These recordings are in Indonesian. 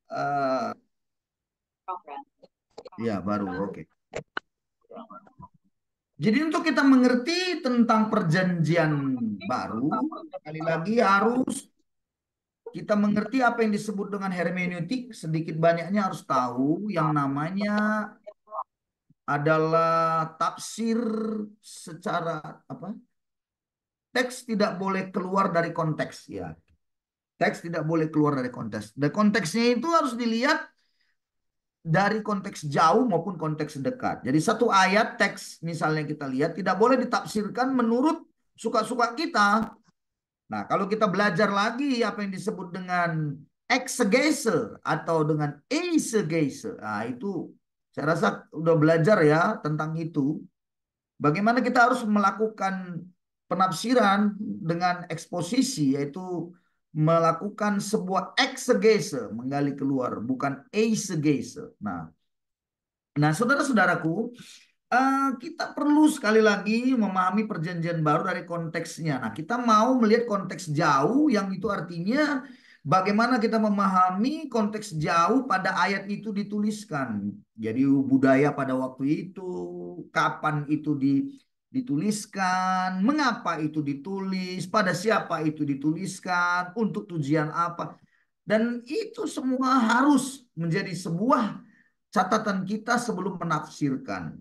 Eh, ya, baru. Oke. Jadi untuk kita mengerti tentang perjanjian baru, sekali lagi harus kita mengerti apa yang disebut dengan hermeneutik. Sedikit banyaknya harus tahu yang namanya adalah tafsir secara apa? Teks tidak boleh keluar dari konteks ya. Teks tidak boleh keluar dari konteks. Dan konteksnya itu harus dilihat dari konteks jauh maupun konteks dekat. Jadi satu ayat teks misalnya kita lihat tidak boleh ditafsirkan menurut suka-suka kita. Nah, kalau kita belajar lagi apa yang disebut dengan exegese atau dengan eisegese, nah itu saya rasa udah belajar ya tentang itu. Bagaimana kita harus melakukan penafsiran dengan eksposisi, yaitu melakukan sebuah eksegese, menggali keluar, bukan eisegese. Nah, saudara-saudaraku, kita perlu sekali lagi memahami perjanjian baru dari konteksnya. Nah, kita mau melihat konteks jauh yang itu artinya bagaimana kita memahami konteks jauh pada ayat itu dituliskan. Jadi budaya pada waktu itu, kapan itu dituliskan, mengapa itu ditulis, pada siapa itu dituliskan, untuk tujuan apa. Dan itu semua harus menjadi sebuah catatan kita sebelum menafsirkan.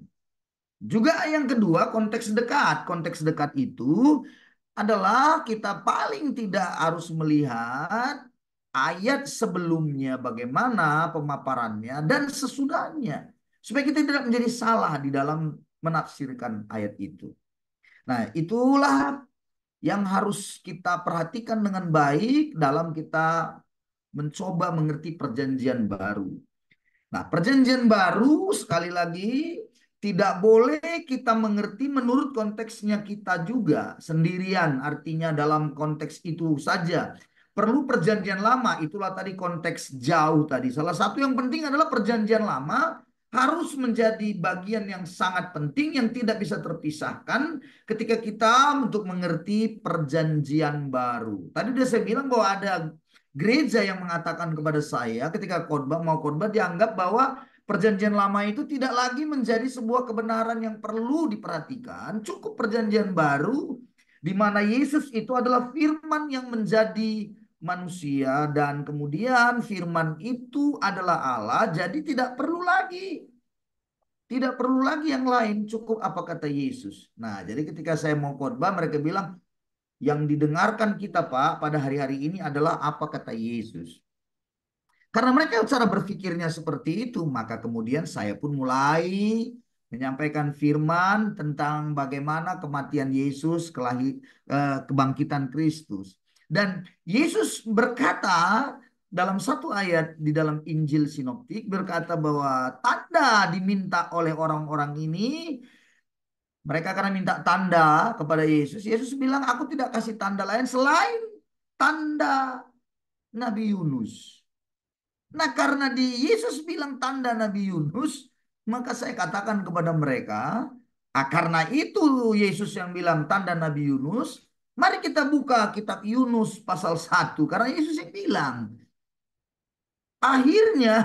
Juga yang kedua, konteks dekat. Konteks dekat itu adalah kita paling tidak harus melihat ayat sebelumnya bagaimana pemaparannya dan sesudahnya. Supaya kita tidak menjadi salah di dalam menafsirkan ayat itu. Nah, itulah yang harus kita perhatikan dengan baik dalam kita mencoba mengerti perjanjian baru. Nah, perjanjian baru sekali lagi tidak boleh kita mengerti menurut konteksnya kita juga sendirian. Artinya dalam konteks itu saja. Perlu perjanjian lama, itulah tadi konteks jauh tadi. Salah satu yang penting adalah perjanjian lama harus menjadi bagian yang sangat penting yang tidak bisa terpisahkan ketika kita untuk mengerti perjanjian baru. Tadi sudah saya bilang bahwa ada gereja yang mengatakan kepada saya ketika khotbah mau khotbah dianggap bahwa perjanjian lama itu tidak lagi menjadi sebuah kebenaran yang perlu diperhatikan. Cukup perjanjian baru di mana Yesus itu adalah firman yang menjadi manusia dan kemudian firman itu adalah Allah. Jadi tidak perlu lagi yang lain, cukup apa kata Yesus. Nah, jadi ketika saya mau khotbah mereka bilang yang didengarkan kita Pak pada hari-hari ini adalah apa kata Yesus. Karena mereka cara berpikirnya seperti itu, maka kemudian saya pun mulai menyampaikan firman tentang bagaimana kematian Yesus, kebangkitan Kristus. Dan Yesus berkata dalam satu ayat di dalam Injil Sinoptik berkata bahwa tanda diminta oleh orang-orang ini, mereka karena minta tanda kepada Yesus. Yesus bilang, aku tidak kasih tanda lain selain tanda Nabi Yunus. Nah, karena di Yesus bilang tanda Nabi Yunus, maka saya katakan kepada mereka, karena itu Yesus yang bilang tanda Nabi Yunus, mari kita buka kitab Yunus pasal 1. Karena Yesus yang bilang. Akhirnya,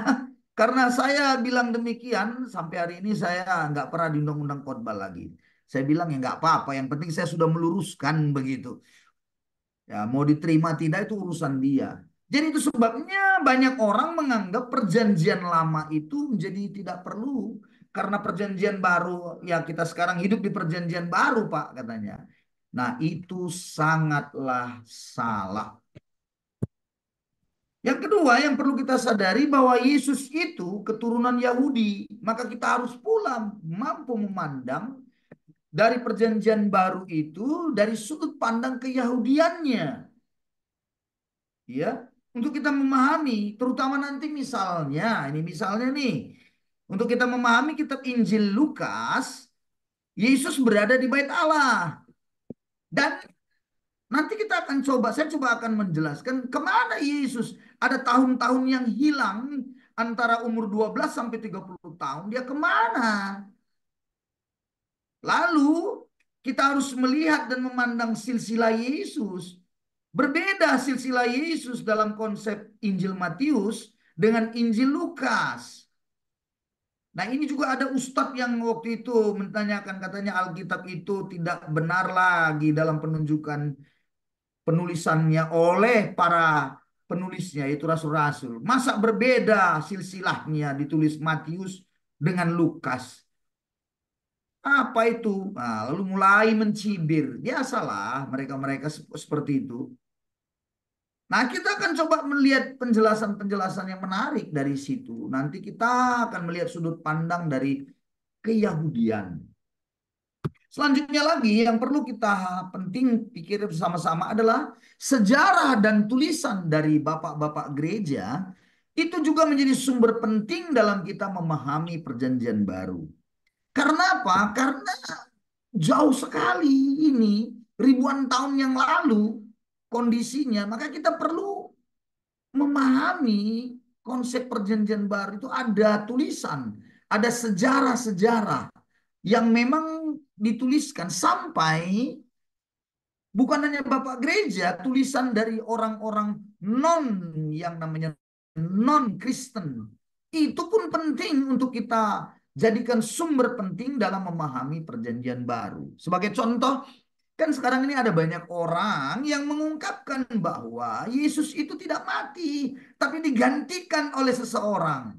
karena saya bilang demikian, sampai hari ini saya nggak pernah diundang-undang khotbah lagi. Saya bilang ya nggak apa-apa, yang penting saya sudah meluruskan begitu. Ya, mau diterima tidak itu urusan dia. Jadi itu sebabnya banyak orang menganggap perjanjian lama itu menjadi tidak perlu. Karena perjanjian baru, ya kita sekarang hidup di perjanjian baru Pak katanya. Nah itu sangatlah salah. Yang kedua yang perlu kita sadari bahwa Yesus itu keturunan Yahudi. Maka kita harus pula mampu memandang dari perjanjian baru itu dari sudut pandang keyahudiannya. Ya, untuk kita memahami, terutama nanti misalnya nih, untuk kita memahami kitab Injil Lukas, Yesus berada di bait Allah. Dan nanti kita akan saya coba akan menjelaskan kemana Yesus. Ada tahun-tahun yang hilang antara umur 12 sampai 30 tahun, dia kemana? Lalu kita harus melihat dan memandang silsilah Yesus. Berbeda silsilah Yesus dalam konsep Injil Matius dengan Injil Lukas. Nah, ini juga ada ustadz yang waktu itu menanyakan, katanya Alkitab itu tidak benar lagi dalam penunjukan penulisannya oleh para penulisnya, itu rasul-rasul. Masa berbeda silsilahnya ditulis Matius dengan Lukas? Apa itu? Nah, lalu mulai mencibir. Biasalah mereka-mereka seperti itu. Nah, kita akan coba melihat penjelasan-penjelasan yang menarik dari situ. Nanti kita akan melihat sudut pandang dari keyahudian. Selanjutnya lagi yang perlu kita penting pikir bersama-sama adalah sejarah dan tulisan dari bapak-bapak gereja itu juga menjadi sumber penting dalam kita memahami perjanjian baru. Karena apa? Karena jauh sekali ini, ribuan tahun yang lalu kondisinya, maka kita perlu memahami konsep perjanjian baru itu ada tulisan, ada sejarah-sejarah yang memang dituliskan sampai bukan hanya Bapak Gereja, tulisan dari orang-orang non yang namanya non Kristen itu pun penting untuk kita jadikan sumber penting dalam memahami perjanjian baru. Sebagai contoh, kan sekarang ini ada banyak orang yang mengungkapkan bahwa Yesus itu tidak mati, tapi digantikan oleh seseorang.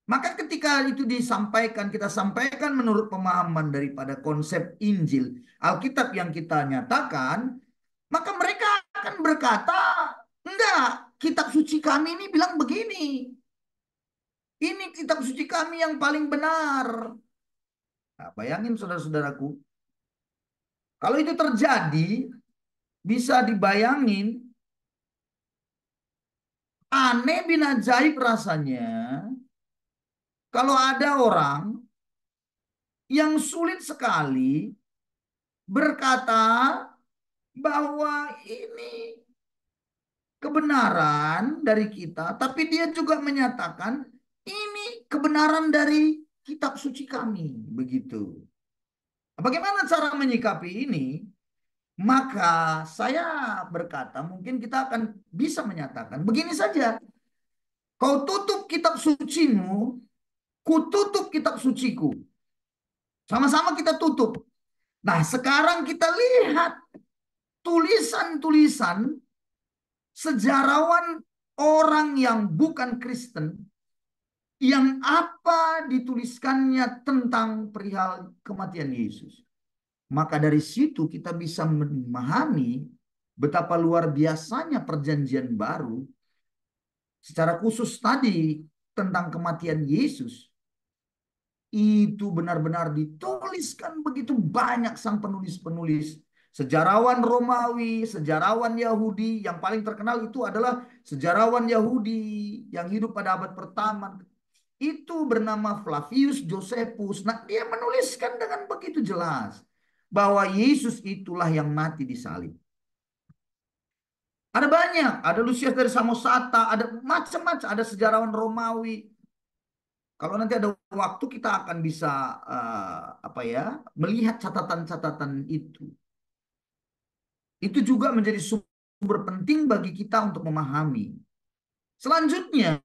Maka ketika itu disampaikan, kita sampaikan menurut pemahaman daripada konsep Injil, Alkitab yang kita nyatakan, maka mereka akan berkata, enggak, kitab suci kami ini bilang begini. Ini kitab suci kami yang paling benar. Nah, bayangin saudara-saudaraku, kalau itu terjadi, bisa dibayangin, aneh bin ajaib rasanya, kalau ada orang yang sulit sekali berkata bahwa ini kebenaran dari kita, tapi dia juga menyatakan ini kebenaran dari kitab suci kami, begitu. Bagaimana cara menyikapi ini? Maka saya berkata, mungkin kita akan bisa menyatakan begini saja. Kau tutup kitab sucimu, ku tutup kitab suciku. Sama-sama kita tutup. Nah, sekarang kita lihat tulisan-tulisan sejarawan orang yang bukan Kristen yang apa dituliskannya tentang perihal kematian Yesus. Maka dari situ kita bisa memahami betapa luar biasanya perjanjian baru secara khusus tadi tentang kematian Yesus. Itu benar-benar dituliskan begitu banyak sang penulis-penulis. Sejarawan Romawi, sejarawan Yahudi, yang paling terkenal itu adalah sejarawan Yahudi yang hidup pada abad pertama. Itu bernama Flavius Josephus. Nah, dia menuliskan dengan begitu jelas bahwa Yesus itulah yang mati di salib. Ada banyak, ada Lucius dari Samosata, ada macam-macam, ada sejarawan Romawi. Kalau nanti ada waktu kita akan bisa melihat catatan-catatan itu. Itu juga menjadi sumber penting bagi kita untuk memahami. Selanjutnya,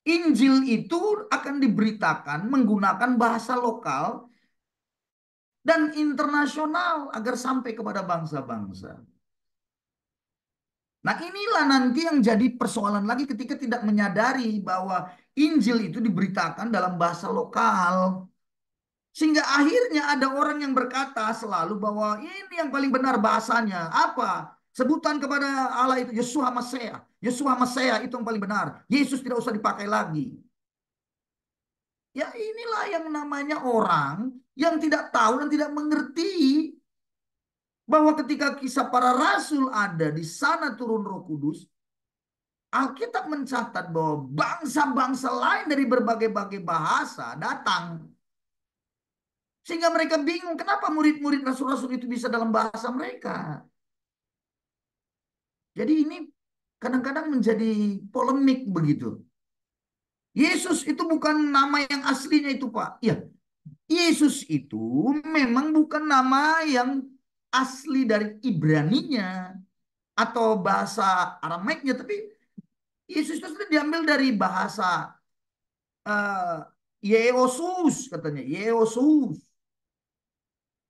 Injil itu akan diberitakan menggunakan bahasa lokal dan internasional agar sampai kepada bangsa-bangsa. Nah, inilah nanti yang jadi persoalan lagi ketika tidak menyadari bahwa Injil itu diberitakan dalam bahasa lokal. Sehingga akhirnya ada orang yang berkata selalu bahwa ini yang paling benar bahasanya. Apa? Sebutan kepada Allah itu Yeshua Mesya. Yeshua Mesya itu yang paling benar. Yesus tidak usah dipakai lagi. Ya inilah yang namanya orang yang tidak tahu dan tidak mengerti bahwa ketika kisah para rasul ada di sana turun Roh Kudus, Alkitab mencatat bahwa bangsa-bangsa lain dari berbagai-bagai bahasa datang. Sehingga mereka bingung kenapa murid-murid rasul-rasul itu bisa dalam bahasa mereka. Jadi ini kadang-kadang menjadi polemik begitu. Yesus itu bukan nama yang aslinya itu, Pak. Ya, Yesus itu memang bukan nama yang asli dari Ibraninya atau bahasa Aramaiknya, tapi Yesus itu diambil dari bahasa uh, Yeosus katanya. Yeosus.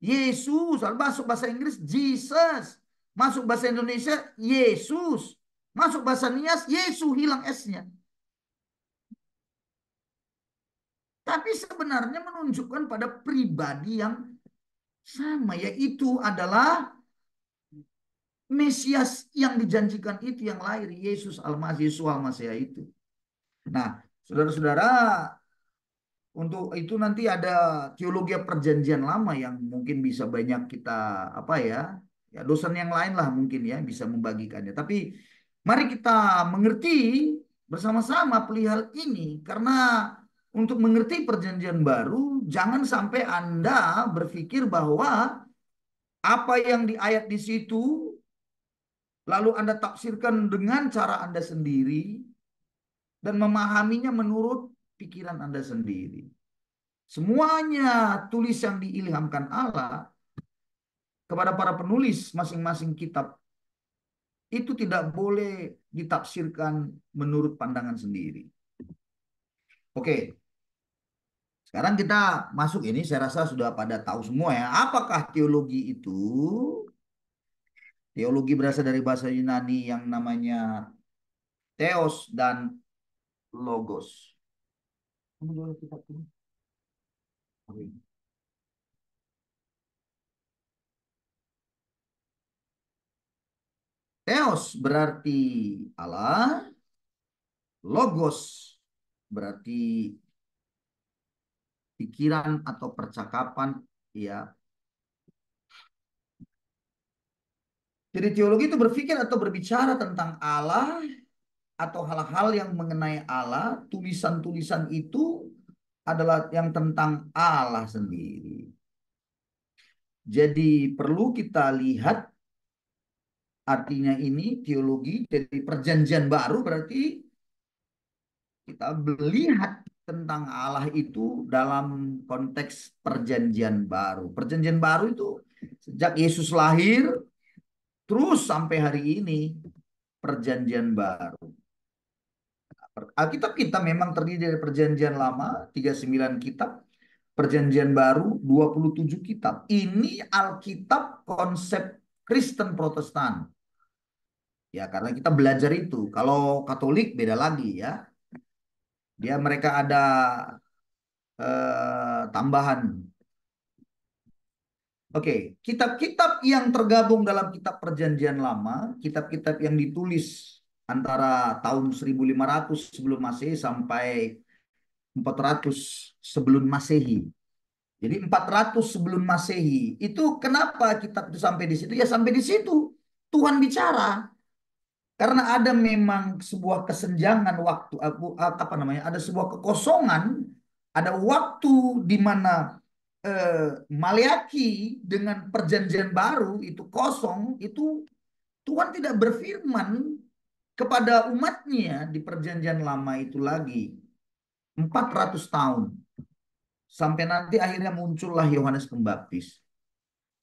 Yesus. Masuk bahasa Inggris Jesus. Masuk bahasa Indonesia Yesus. Masuk bahasa Nias Yesus, hilang S-nya. Tapi sebenarnya menunjukkan pada pribadi yang sama, yaitu adalah Mesias yang dijanjikan itu yang lahir, Yesus Al-Masih, Yesus Al-Masih itu. Nah, saudara-saudara, untuk itu nanti ada teologi perjanjian lama yang mungkin bisa banyak kita apa ya, ya dosen yang lain lah mungkin ya bisa membagikannya. Tapi mari kita mengerti bersama-sama perihal ini karena untuk mengerti perjanjian baru jangan sampai Anda berpikir bahwa apa yang di ayat di situ lalu Anda tafsirkan dengan cara Anda sendiri dan memahaminya menurut pikiran Anda sendiri. Semuanya tulis yang diilhamkan Allah kepada para penulis masing-masing kitab itu tidak boleh ditafsirkan menurut pandangan sendiri. Oke, sekarang kita masuk ini saya rasa sudah pada tahu semua ya. Apakah teologi itu? Teologi berasal dari bahasa Yunani yang namanya theos dan logos. Theos berarti Allah, logos berarti pikiran atau percakapan, ya. Jadi teologi itu berpikir atau berbicara tentang Allah atau hal-hal yang mengenai Allah. Tulisan-tulisan itu adalah yang tentang Allah sendiri. Jadi perlu kita lihat artinya ini teologi dari perjanjian baru berarti kita melihat tentang Allah itu dalam konteks perjanjian baru. Perjanjian baru itu sejak Yesus lahir terus sampai hari ini perjanjian baru. Alkitab kita memang terdiri dari perjanjian lama 39 kitab, perjanjian baru 27 kitab. Ini Alkitab konsep Kristen Protestan. Ya, karena kita belajar itu. Kalau Katolik beda lagi ya. Dia mereka ada tambahan. Oke, kitab-kitab yang tergabung dalam kitab perjanjian lama, kitab-kitab yang ditulis antara tahun 1500 sebelum Masehi sampai 400 sebelum Masehi. Jadi 400 sebelum Masehi. Itu kenapa kitab itu sampai di situ? Ya sampai di situ. Tuhan bicara. Karena ada memang sebuah kesenjangan waktu, apa namanya? Ada sebuah kekosongan, ada waktu di mana Maleaki dengan perjanjian baru itu kosong, itu Tuhan tidak berfirman kepada umatnya di perjanjian lama itu lagi 400 tahun. Sampai nanti akhirnya muncullah Yohanes Pembaptis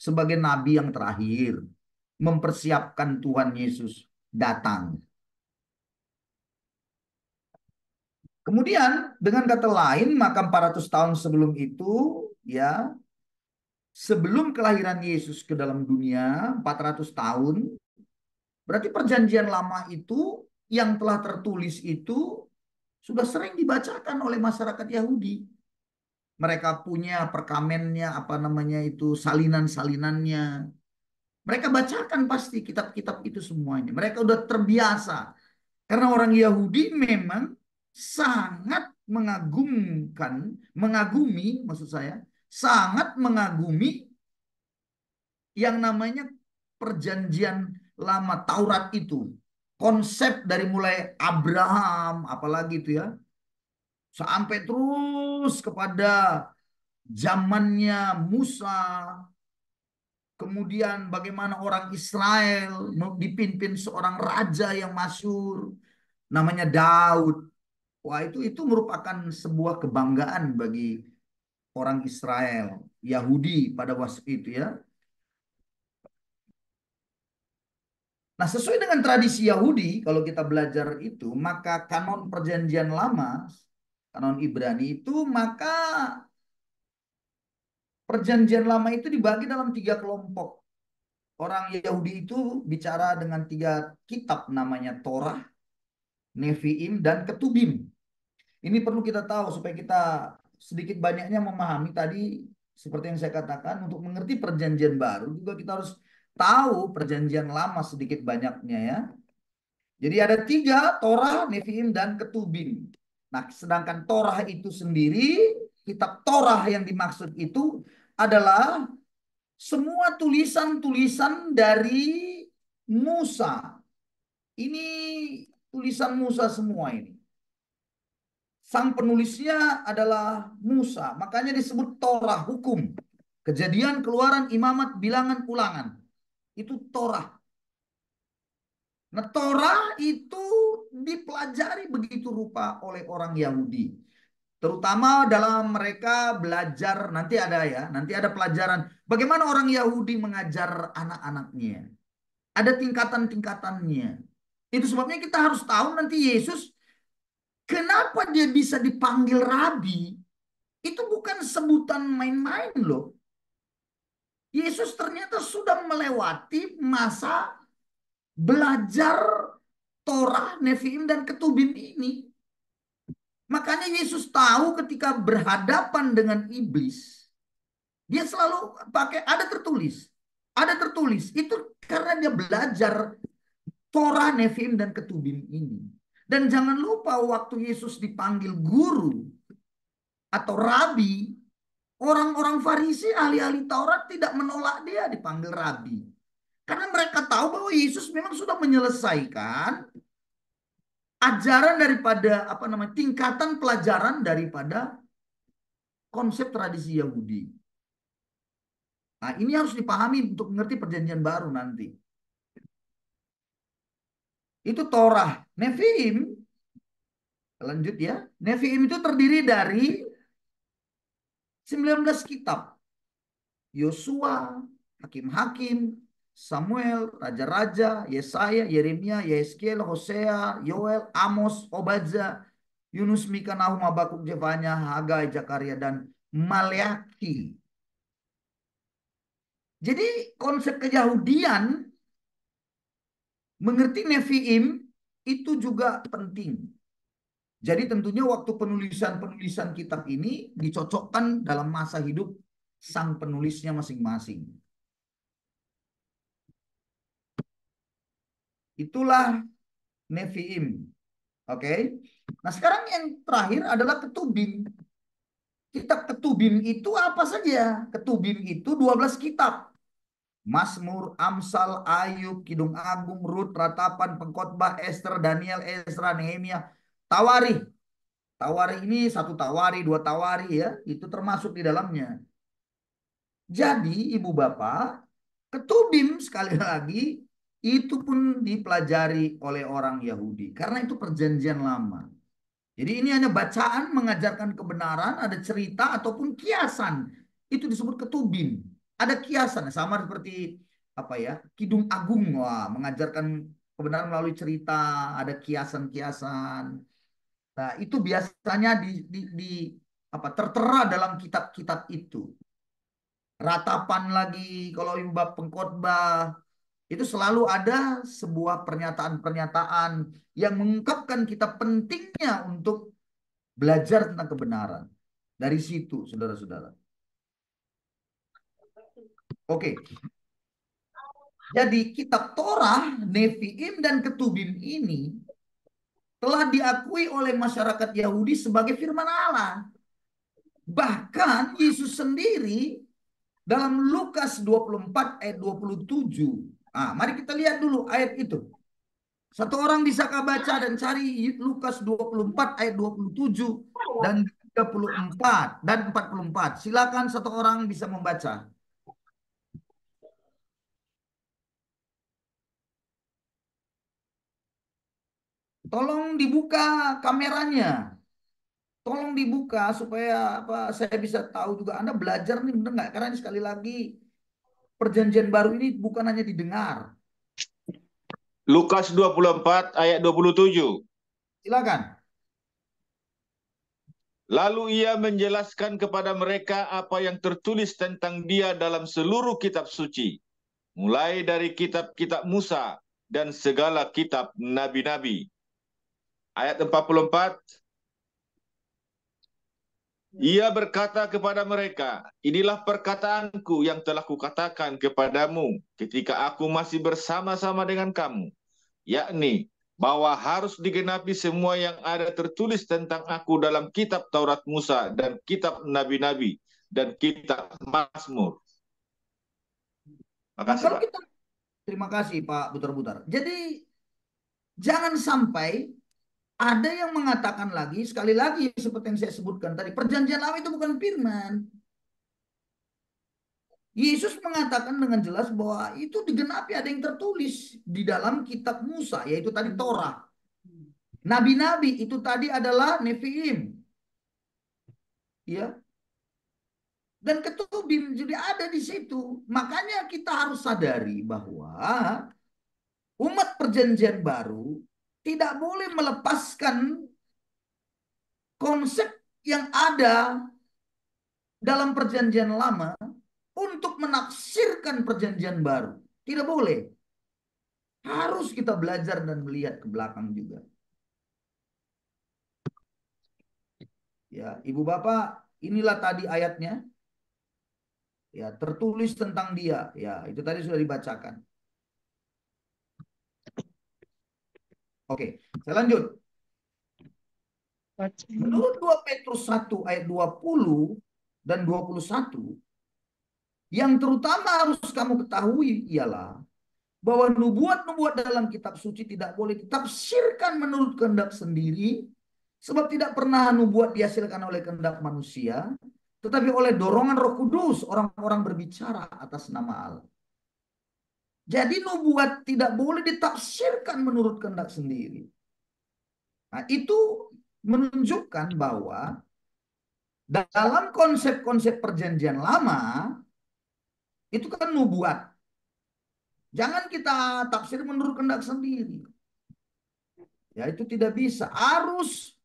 sebagai nabi yang terakhir mempersiapkan Tuhan Yesus datang. Kemudian dengan kata lain maka 400 tahun sebelum itu ya sebelum kelahiran Yesus ke dalam dunia 400 tahun berarti perjanjian lama itu yang telah tertulis itu sudah sering dibacakan oleh masyarakat Yahudi. Mereka punya perkamennya apa namanya itu salinan-salinannya. Mereka bacakan pasti kitab-kitab itu semuanya. Mereka udah terbiasa. Karena orang Yahudi memang sangat mengagumi maksud saya, sangat mengagumi yang namanya perjanjian lama Taurat itu. Konsep dari mulai Abraham, apalagi itu ya, sampai terus kepada zamannya Musa, kemudian bagaimana orang Israel dipimpin seorang raja yang masyhur namanya Daud. Wah, itu merupakan sebuah kebanggaan bagi orang Israel, Yahudi pada waktu itu ya. Nah, sesuai dengan tradisi Yahudi, kalau kita belajar itu, maka kanon perjanjian lama, kanon Ibrani itu, maka perjanjian lama itu dibagi dalam 3 kelompok. Orang Yahudi itu bicara dengan 3 kitab, namanya Torah, Nevi'im, dan Ketubim. Ini perlu kita tahu supaya kita sedikit banyaknya memahami tadi, seperti yang saya katakan, untuk mengerti perjanjian baru juga kita harus tahu perjanjian lama sedikit banyaknya ya. Jadi ada 3, Torah, Nevi'im, dan Ketubim. Nah, sedangkan Torah itu sendiri, kitab Torah yang dimaksud itu adalah semua tulisan-tulisan dari Musa. Ini tulisan Musa semua ini. Sang penulisnya adalah Musa. Makanya disebut Torah, hukum. Kejadian, Keluaran, Imamat, Bilangan, Ulangan. Itu Torah. Nah, Torah itu dipelajari begitu rupa oleh orang Yahudi. Terutama dalam mereka belajar, nanti ada ya, nanti ada pelajaran. Bagaimana orang Yahudi mengajar anak-anaknya. Ada tingkatan-tingkatannya. Itu sebabnya kita harus tahu nanti Yesus, kenapa dia bisa dipanggil rabi. Itu bukan sebutan main-main loh. Yesus ternyata sudah melewati masa belajar Torah, Nevi'im, dan Ketubim ini. Makanya Yesus tahu ketika berhadapan dengan iblis, dia selalu pakai ada tertulis. Ada tertulis. Itu karena dia belajar Torah, Nevi'im, dan Ketubim ini. Dan jangan lupa waktu Yesus dipanggil guru atau rabi, orang-orang Farisi, ahli-ahli Taurat tidak menolak dia dipanggil rabi. Karena mereka tahu bahwa Yesus memang sudah menyelesaikan ajaran daripada tingkatan pelajaran daripada konsep tradisi Yahudi. Nah, ini harus dipahami untuk mengerti perjanjian baru nanti. Itu Torah. Nevi'im, lanjut ya. Nevi'im itu terdiri dari 19 kitab. Yosua, Hakim-Hakim, Samuel, Raja-Raja, Yesaya, Yeremia, Yeskel, Hosea, Yoel, Amos, Obadza, Yunus, Mika, Nahum, Habakuk, Zefanya, Hagai, Zakaria, dan Maleaki. Jadi konsep keyahudian mengerti Nevi'im itu juga penting. Jadi tentunya waktu penulisan-penulisan kitab ini dicocokkan dalam masa hidup sang penulisnya masing-masing. Itulah Nevi'im. Oke. Nah, sekarang yang terakhir adalah Ketubim. Kitab Ketubim itu apa saja? Ketubim itu 12 kitab. Mazmur, Amsal, Ayub, Kidung Agung, Rut, Ratapan, Pengkhotbah, Ester, Daniel, Ezra, Nehemia, Tawarikh. Tawarikh ini 1 Tawarikh, 2 Tawarikh ya, itu termasuk di dalamnya. Jadi ibu bapak, Ketubim sekali lagi itu pun dipelajari oleh orang Yahudi karena itu perjanjian lama. Jadi ini hanya bacaan mengajarkan kebenaran, ada cerita ataupun kiasan. Itu disebut Ketubim. Ada kiasan sama seperti apa ya? Kidung Agung, wah, mengajarkan kebenaran melalui cerita, ada kiasan-kiasan. Nah, itu biasanya di tertera dalam kitab-kitab itu. Ratapan lagi kalau bab pengkhotbah itu selalu ada sebuah pernyataan-pernyataan yang mengungkapkan kita pentingnya untuk belajar tentang kebenaran. Dari situ, saudara-saudara. Oke, jadi kitab Torah, Nevi'im, dan Ketubim ini telah diakui oleh masyarakat Yahudi sebagai firman Allah. Bahkan Yesus sendiri dalam Lukas 24 ayat 27. Ah, mari kita lihat dulu ayat itu. Satu orang bisakah baca dan cari Lukas 24 ayat 27 dan 34 dan 44. Silakan satu orang bisa membaca. Tolong dibuka kameranya. Tolong dibuka supaya saya bisa tahu juga Anda belajar nih benar nggak? Karena ini sekali lagi perjanjian baru ini bukan hanya didengar. Lukas 24 ayat 27. Silakan. Lalu ia menjelaskan kepada mereka apa yang tertulis tentang dia dalam seluruh kitab suci, mulai dari kitab-kitab Musa dan segala kitab nabi-nabi. Ayat 44, ia berkata kepada mereka, inilah perkataanku yang telah kukatakan kepadamu ketika aku masih bersama-sama dengan kamu, yakni bahwa harus digenapi semua yang ada tertulis tentang aku dalam kitab Taurat Musa dan kitab nabi-nabi dan kitab Mazmur. Nah, Makasih, kalau Pak. kita terima kasih Pak Butar-Butar. Jadi jangan sampai ada yang mengatakan lagi, sekali lagi seperti yang saya sebutkan tadi, perjanjian lama itu bukan firman. Yesus mengatakan dengan jelas bahwa itu digenapi ada yang tertulis di dalam kitab Musa, yaitu tadi Torah. Nabi-nabi itu tadi adalah Nefiim, ya. Dan ketubim jadi ada di situ. Makanya kita harus sadari bahwa umat perjanjian baru tidak boleh melepaskan konsep yang ada dalam perjanjian lama untuk menafsirkan perjanjian baru. Tidak boleh. Harus kita belajar dan melihat ke belakang juga. Ya, Ibu Bapak, inilah tadi ayatnya. Ya, tertulis tentang dia. Ya, itu tadi sudah dibacakan. Oke, saya lanjut. Menurut 2 Petrus 1 ayat 20 dan 21, yang terutama harus kamu ketahui ialah bahwa nubuat-nubuat dalam kitab suci tidak boleh ditafsirkan menurut kehendak sendiri, sebab tidak pernah nubuat dihasilkan oleh kehendak manusia, tetapi oleh dorongan Roh Kudus orang-orang berbicara atas nama Allah. Jadi nubuat tidak boleh ditafsirkan menurut kehendak sendiri. Nah, itu menunjukkan bahwa dalam konsep-konsep perjanjian lama itu kan nubuat. Jangan kita tafsir menurut kehendak sendiri. Ya, itu tidak bisa. Harus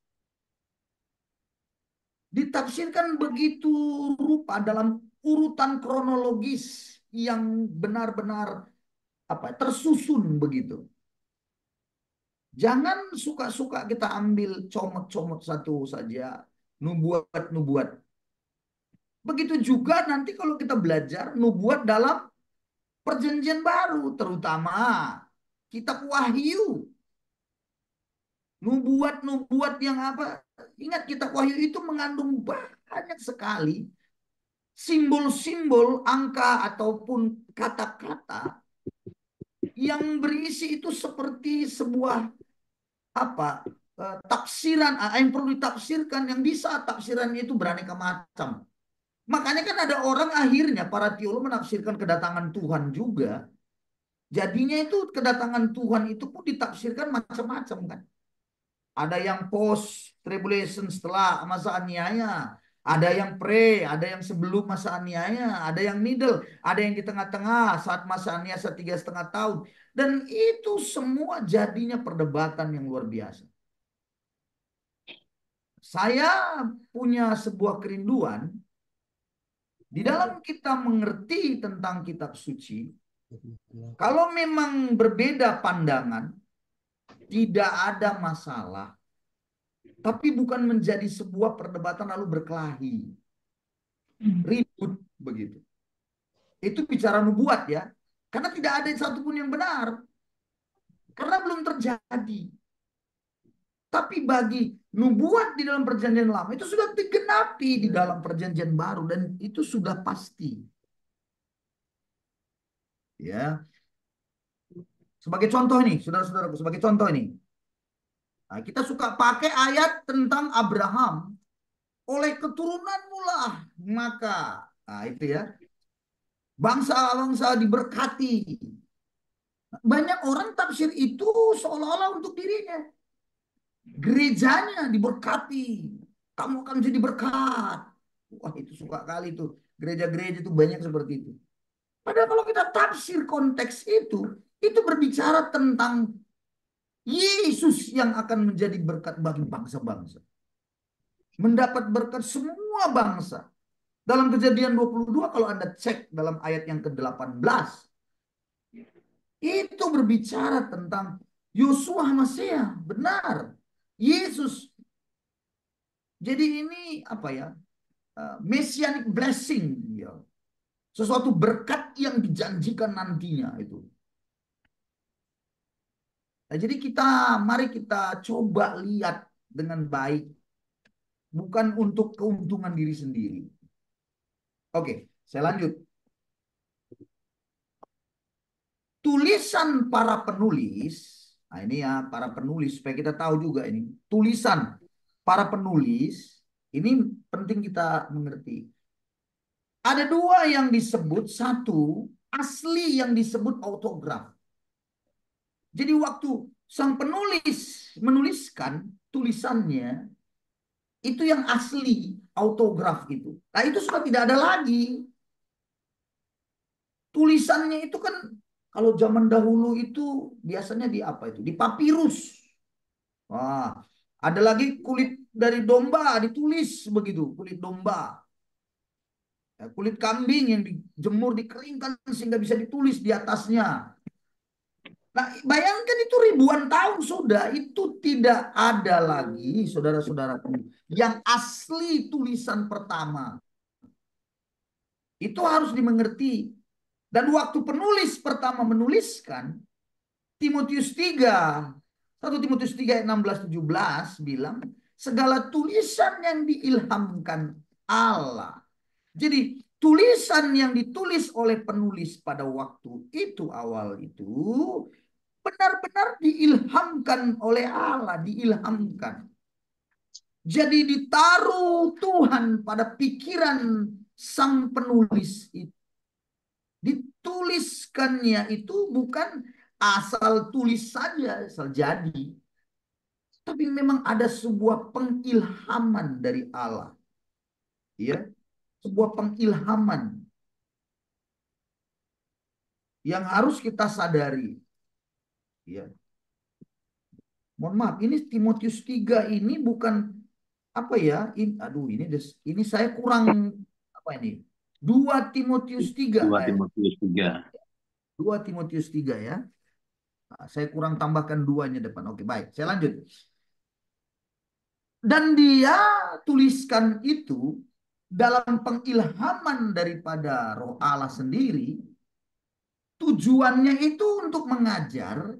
ditafsirkan begitu rupa dalam urutan kronologis yang benar-benar tersusun begitu. Jangan suka-suka kita ambil comot-comot satu saja, nubuat-nubuat. Begitu juga nanti kalau kita belajar nubuat dalam perjanjian baru, terutama kitab Wahyu. Nubuat-nubuat yang apa? Ingat kitab Wahyu itu mengandung banyak sekali simbol-simbol, angka ataupun kata-kata yang berisi itu seperti sebuah apa tafsiran yang perlu ditafsirkan yang bisa tafsirannya itu beraneka macam. Makanya kan ada orang akhirnya para teolog menafsirkan kedatangan Tuhan juga. Jadinya itu kedatangan Tuhan itu pun ditafsirkan macam-macam kan. Ada yang post tribulation setelah masa aniaya, ada yang pre, ada yang sebelum masa aniaya, ada yang middle, ada yang di tengah-tengah saat masa aniaya 3,5 tahun. Dan itu semua jadinya perdebatan yang luar biasa. Saya punya sebuah kerinduan di dalam kita mengerti tentang kitab suci. Kalau memang berbeda pandangan, tidak ada masalah. Tapi bukan menjadi sebuah perdebatan lalu berkelahi. Ribut begitu. Itu bicara nubuat ya. Karena tidak ada satupun yang benar. Karena belum terjadi. Tapi bagi nubuat di dalam perjanjian lama itu sudah digenapi di dalam perjanjian baru. Dan itu sudah pasti. Ya. Sebagai contoh nih, saudara-saudaraku, sebagai contoh nih. Nah, kita suka pakai ayat tentang Abraham. Oleh keturunanmu lah maka. Nah, itu ya. Bangsa-bangsa diberkati. Banyak orang tafsir itu seolah-olah untuk dirinya. Gerejanya diberkati. Kamu akan jadi berkat. Wah, itu suka kali tuh. Gereja-gereja itu banyak seperti itu. Padahal kalau kita tafsir konteks itu, Itu berbicara tentang Yesus yang akan menjadi berkat bagi bangsa-bangsa. Mendapat berkat semua bangsa. Dalam Kejadian 22 kalau Anda cek dalam ayat yang ke-18. Itu berbicara tentang Yosua Maseah. Benar. Yesus. Jadi ini apa ya? Messianic blessing. Ya. Sesuatu berkat yang dijanjikan nantinya itu. Nah, jadi mari kita coba lihat dengan baik. Bukan untuk keuntungan diri sendiri. Oke, saya lanjut. Tulisan para penulis, nah ini ya para penulis supaya kita tahu juga ini. Tulisan para penulis, ini penting kita mengerti. Ada dua yang disebut, satu asli yang disebut autograf. Jadi waktu sang penulis menuliskan tulisannya, itu yang asli autograf itu. Nah itu sudah tidak ada lagi. Tulisannya itu kan kalau zaman dahulu itu biasanya di apa itu? Di papirus. Wah, ada lagi kulit dari domba ditulis begitu, kulit domba. Ya, kulit kambing yang dijemur, dikeringkan sehingga bisa ditulis di atasnya. Nah, bayangkan itu ribuan tahun sudah, itu tidak ada lagi, saudara-saudaraku, yang asli tulisan pertama. Itu harus dimengerti. Dan waktu penulis pertama menuliskan, Timotius 3, 1 Timotius 3 ayat 16-17 bilang, segala tulisan yang diilhamkan Allah. Jadi tulisan yang ditulis oleh penulis pada waktu itu awal itu benar-benar diilhamkan oleh Allah, diilhamkan. Jadi ditaruh Tuhan pada pikiran sang penulis itu. Dituliskannya itu bukan asal tulis saja, asal jadi. Tapi memang ada sebuah pengilhaman dari Allah. Ya, sebuah pengilhaman yang harus kita sadari. Ya. Mohon maaf, ini Timotius 3 ini bukan apa ya? Ini saya kurang apa ini? 2 Timotius 3 2 Timotius 3. 2 Timotius 3 ya. Nah, saya kurang tambahkan duanya depan. Oke, baik. Saya lanjut. Dan dia tuliskan itu dalam pengilhaman daripada Roh Allah sendiri. Tujuannya itu untuk mengajar,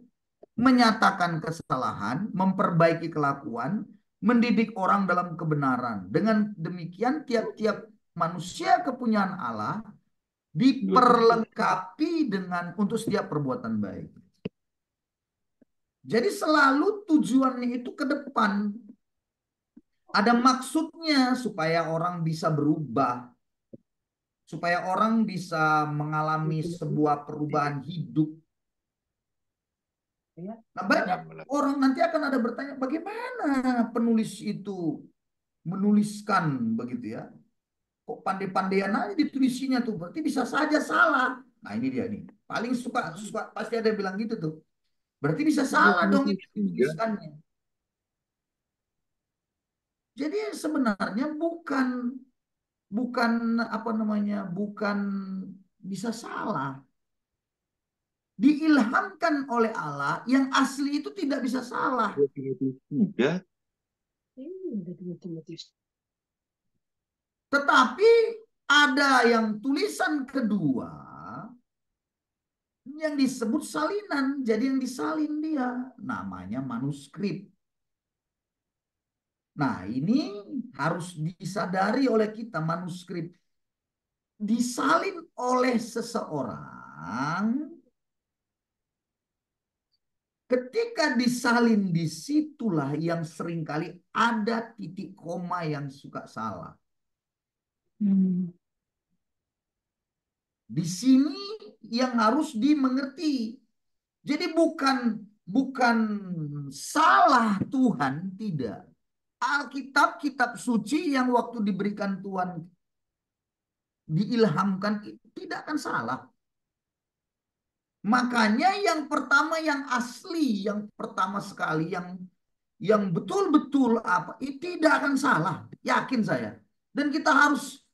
menyatakan kesalahan, memperbaiki kelakuan, mendidik orang dalam kebenaran. Dengan demikian tiap-tiap manusia kepunyaan Allah diperlengkapi dengan untuk setiap perbuatan baik. Jadi selalu tujuannya itu ke depan. Ada maksudnya supaya orang bisa berubah. Supaya orang bisa mengalami sebuah perubahan hidup. Nah, banyak orang nanti akan ada bertanya, bagaimana penulis itu menuliskan begitu ya? Kok pandai-pandaian aja ditulisnya tuh, berarti bisa saja salah. Nah ini dia nih, paling suka pasti ada yang bilang gitu tuh. Berarti bisa 2 salah dong Timotius ini 3. tulisannya. Jadi sebenarnya bukan apa namanya, bukan bisa salah. Diilhamkan oleh Allah, yang asli itu tidak bisa salah. 2 Timotius 3. Tetapi ada yang tulisan kedua yang disebut salinan. Jadi yang disalin dia namanya manuskrip. Nah, ini harus disadari oleh kita, manuskrip disalin oleh seseorang. Ketika disalin, disitulah yang seringkali ada titik koma yang suka salah. Di sini yang harus dimengerti. Jadi bukan salah Tuhan, tidak. Alkitab, kitab suci yang waktu diberikan Tuhan diilhamkan tidak akan salah. Makanya yang pertama, yang asli, yang pertama sekali, yang betul-betul apa, itu tidak akan salah, yakin saya. Dan kita harus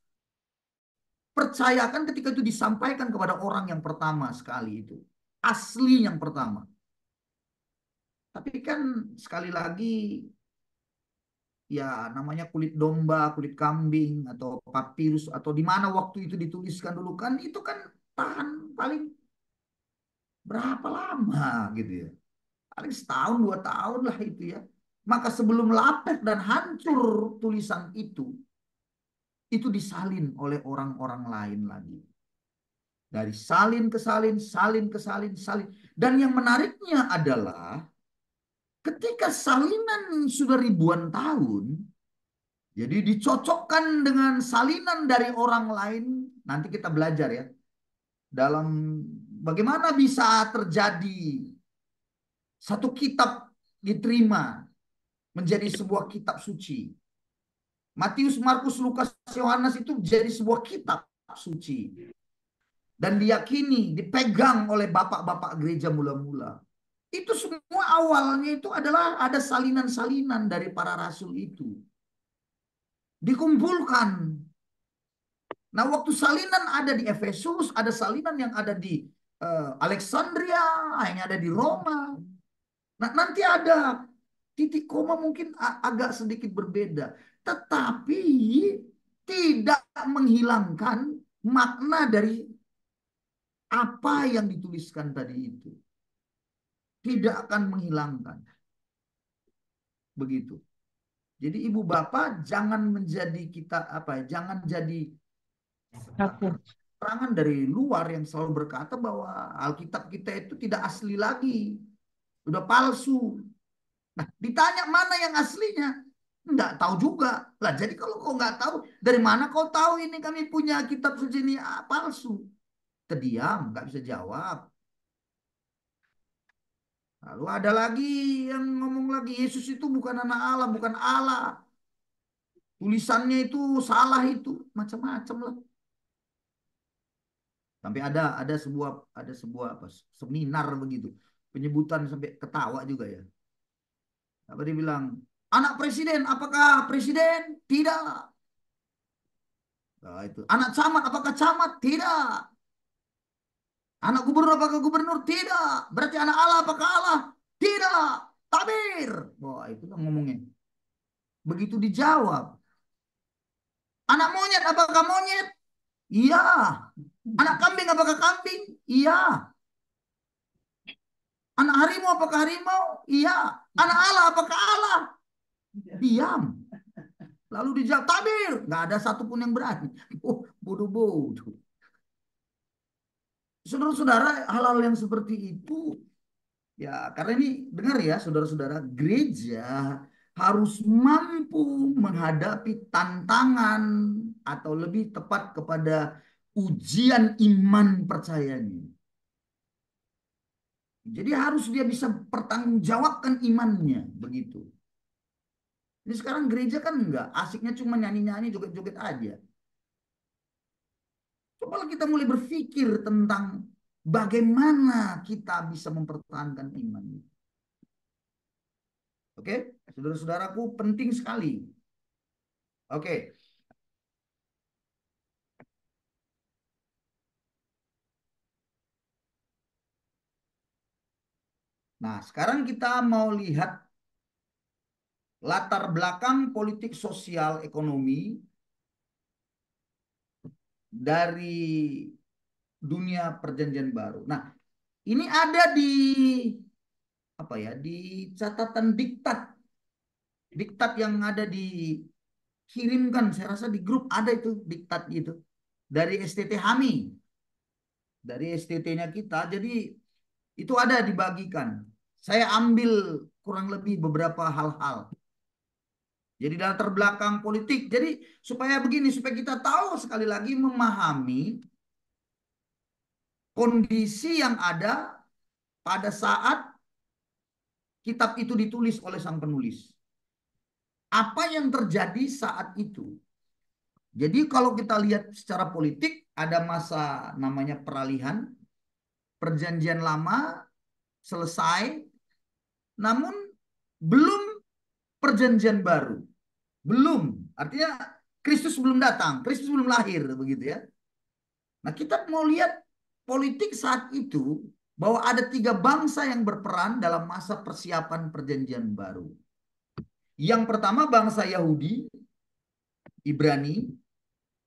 percayakan ketika itu disampaikan kepada orang yang pertama sekali itu. Asli yang pertama. Tapi kan sekali lagi ya namanya kulit domba, kulit kambing atau papirus atau di mana waktu itu dituliskan dulu kan itu kan tahan paling berapa lama gitu ya. Paling setahun 2 tahun lah itu ya. Maka sebelum lapet dan hancur tulisan itu disalin oleh orang-orang lain lagi. Dari salin ke salin, salin ke salin, salin. Dan yang menariknya adalah ketika salinan sudah ribuan tahun, jadi dicocokkan dengan salinan dari orang lain, nanti kita belajar ya, dalam bagaimana bisa terjadi satu kitab diterima menjadi sebuah kitab suci. Matius, Markus, Lukas, Yohanes itu jadi sebuah kitab suci. Dan diyakini, dipegang oleh bapak-bapak gereja mula-mula. Itu semua awalnya itu adalah ada salinan-salinan dari para rasul itu. Dikumpulkan. Nah, waktu salinan ada di Efesus, ada salinan yang ada di Alexandria, yang ada di Roma. Nah, nanti ada titik koma mungkin agak sedikit berbeda. Tetapi tidak menghilangkan makna dari apa yang dituliskan tadi itu. Tidak akan menghilangkan. Begitu. Jadi ibu bapak jangan menjadi kita apa ya, jangan jadi keterangan dari luar yang selalu berkata bahwa Alkitab kita itu tidak asli lagi. Udah palsu. Nah, ditanya mana yang aslinya? Nggak tahu juga. Lah, jadi kalau kau nggak tahu, dari mana kau tahu ini kami punya kitab suci ini palsu? Terdiam, nggak bisa jawab. Lalu ada lagi yang ngomong lagi, Yesus itu bukan anak Allah, bukan Allah. Tulisannya itu salah itu, macam-macam lah. Sampai ada sebuah apa, seminar begitu. Penyebutan sampai ketawa juga ya. Apa dia bilang? Anak presiden, apakah presiden? Tidak. Nah, itu. Anak camat, apakah camat? Tidak. Anak gubernur, apakah gubernur? Tidak. Berarti anak Allah, apakah Allah? Tidak. Tabir. Wah, itu kan ngomongnya. Begitu dijawab. Anak monyet, apakah monyet? Iya. Anak kambing, apakah kambing? Iya. Anak harimau, apakah harimau? Iya. Anak Allah, apakah Allah? Diam. Lalu dijawab, tabir. Nggak ada satupun yang berani. Oh, bodoh-bodoh. Saudara-saudara, hal-hal yang seperti itu, ya karena ini, dengar ya saudara-saudara, gereja harus mampu menghadapi tantangan atau lebih tepat kepada ujian iman percayanya. Jadi harus dia bisa pertanggungjawabkan imannya, begitu. Ini sekarang gereja kan enggak, asiknya cuma nyanyi-nyanyi, joget-joget aja. Coba kita mulai berpikir tentang bagaimana kita bisa mempertahankan iman. Oke, saudara-saudaraku, penting sekali. Oke. Nah, sekarang kita mau lihat latar belakang politik sosial ekonomi dari dunia perjanjian baru. Nah, ini ada di apa ya? Di catatan diktat. Diktat yang ada dikirimkan, saya rasa di grup ada itu diktat gitu. Dari STT HAMI. Dari STT-nya kita. Jadi itu ada dibagikan. Saya ambil kurang lebih beberapa hal-hal. Jadi latar belakang politik. Jadi supaya begini, supaya kita tahu sekali lagi memahami kondisi yang ada pada saat kitab itu ditulis oleh sang penulis. Apa yang terjadi saat itu? Jadi kalau kita lihat secara politik, ada masa namanya peralihan. Perjanjian lama selesai, namun belum perjanjian baru. Belum. Artinya Kristus belum datang, Kristus belum lahir, begitu ya. Nah, kita mau lihat politik saat itu bahwa ada 3 bangsa yang berperan dalam masa persiapan perjanjian baru. Yang pertama bangsa Yahudi, Ibrani,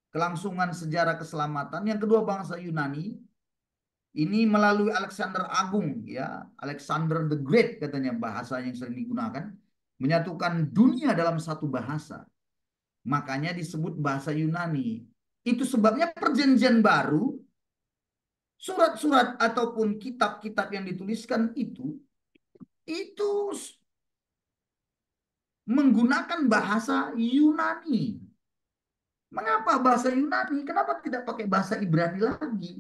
kelangsungan sejarah keselamatan. Yang kedua bangsa Yunani, ini melalui Alexander Agung, ya, Alexander the Great katanya bahasa yang sering digunakan, menyatukan dunia dalam satu bahasa. Makanya disebut bahasa Yunani. Itu sebabnya perjanjian baru, surat-surat ataupun kitab-kitab yang dituliskan itu menggunakan bahasa Yunani. Mengapa bahasa Yunani? Kenapa tidak pakai bahasa Ibrani lagi?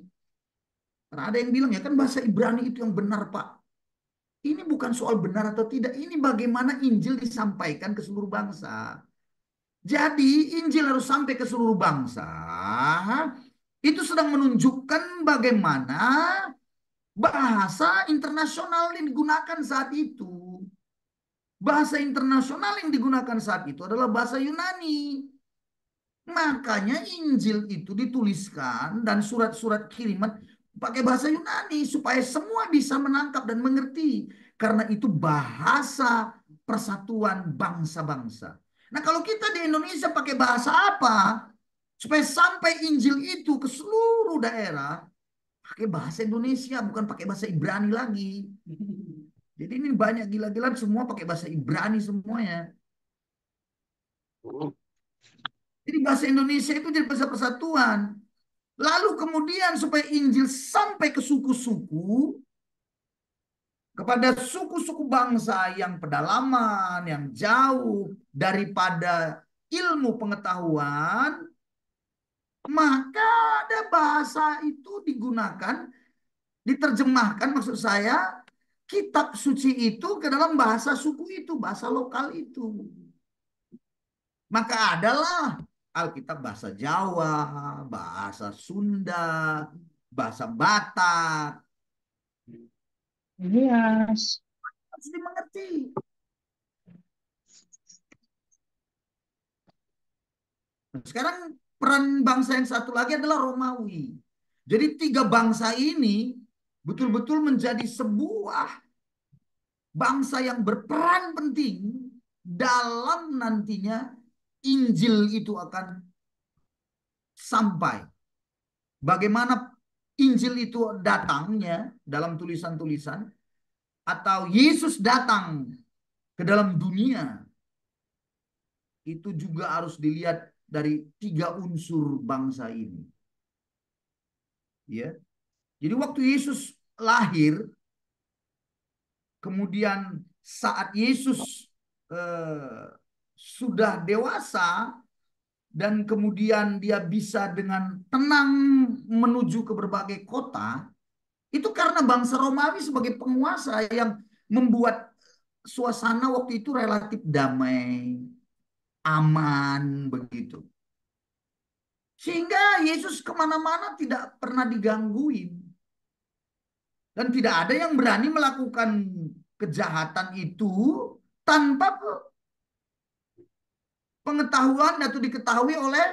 Karena ada yang bilang ya kan bahasa Ibrani itu yang benar, Pak. Ini bukan soal benar atau tidak. Ini bagaimana Injil disampaikan ke seluruh bangsa. Jadi Injil harus sampai ke seluruh bangsa. Itu sedang menunjukkan bagaimana bahasa internasional yang digunakan saat itu. Bahasa internasional yang digunakan saat itu adalah bahasa Yunani. Makanya Injil itu dituliskan dan surat-surat kiriman pakai bahasa Yunani supaya semua bisa menangkap dan mengerti. Karena itu bahasa persatuan bangsa-bangsa. Nah, kalau kita di Indonesia pakai bahasa apa? Supaya sampai Injil itu ke seluruh daerah, pakai bahasa Indonesia, bukan pakai bahasa Ibrani lagi. Jadi ini banyak gila-gilaan semua pakai bahasa Ibrani semuanya. Jadi bahasa Indonesia itu jadi bahasa persatuan. Lalu kemudian supaya Injil sampai ke suku-suku, kepada suku-suku bangsa yang pedalaman, yang jauh daripada ilmu pengetahuan, maka ada bahasa itu digunakan, diterjemahkan maksud saya, kitab suci itu ke dalam bahasa suku itu, bahasa lokal itu. Maka adalah Alkitab bahasa Jawa, bahasa Sunda, bahasa Batak. Yes. Harus dimengerti. Sekarang peran bangsa yang satu lagi adalah Romawi. Jadi 3 bangsa ini betul-betul menjadi sebuah bangsa yang berperan penting dalam nantinya Injil itu akan sampai. Bagaimana Injil itu datangnya dalam tulisan-tulisan atau Yesus datang ke dalam dunia, itu juga harus dilihat dari 3 unsur bangsa ini. Ya. Jadi waktu Yesus lahir, kemudian saat Yesus sudah dewasa dan kemudian dia bisa dengan tenang menuju ke berbagai kota, itu karena bangsa Romawi sebagai penguasa yang membuat suasana waktu itu relatif damai, aman begitu. Sehingga Yesus kemana-mana tidak pernah digangguin. Dan tidak ada yang berani melakukan kejahatan itu tanpa pengetahuan atau diketahui oleh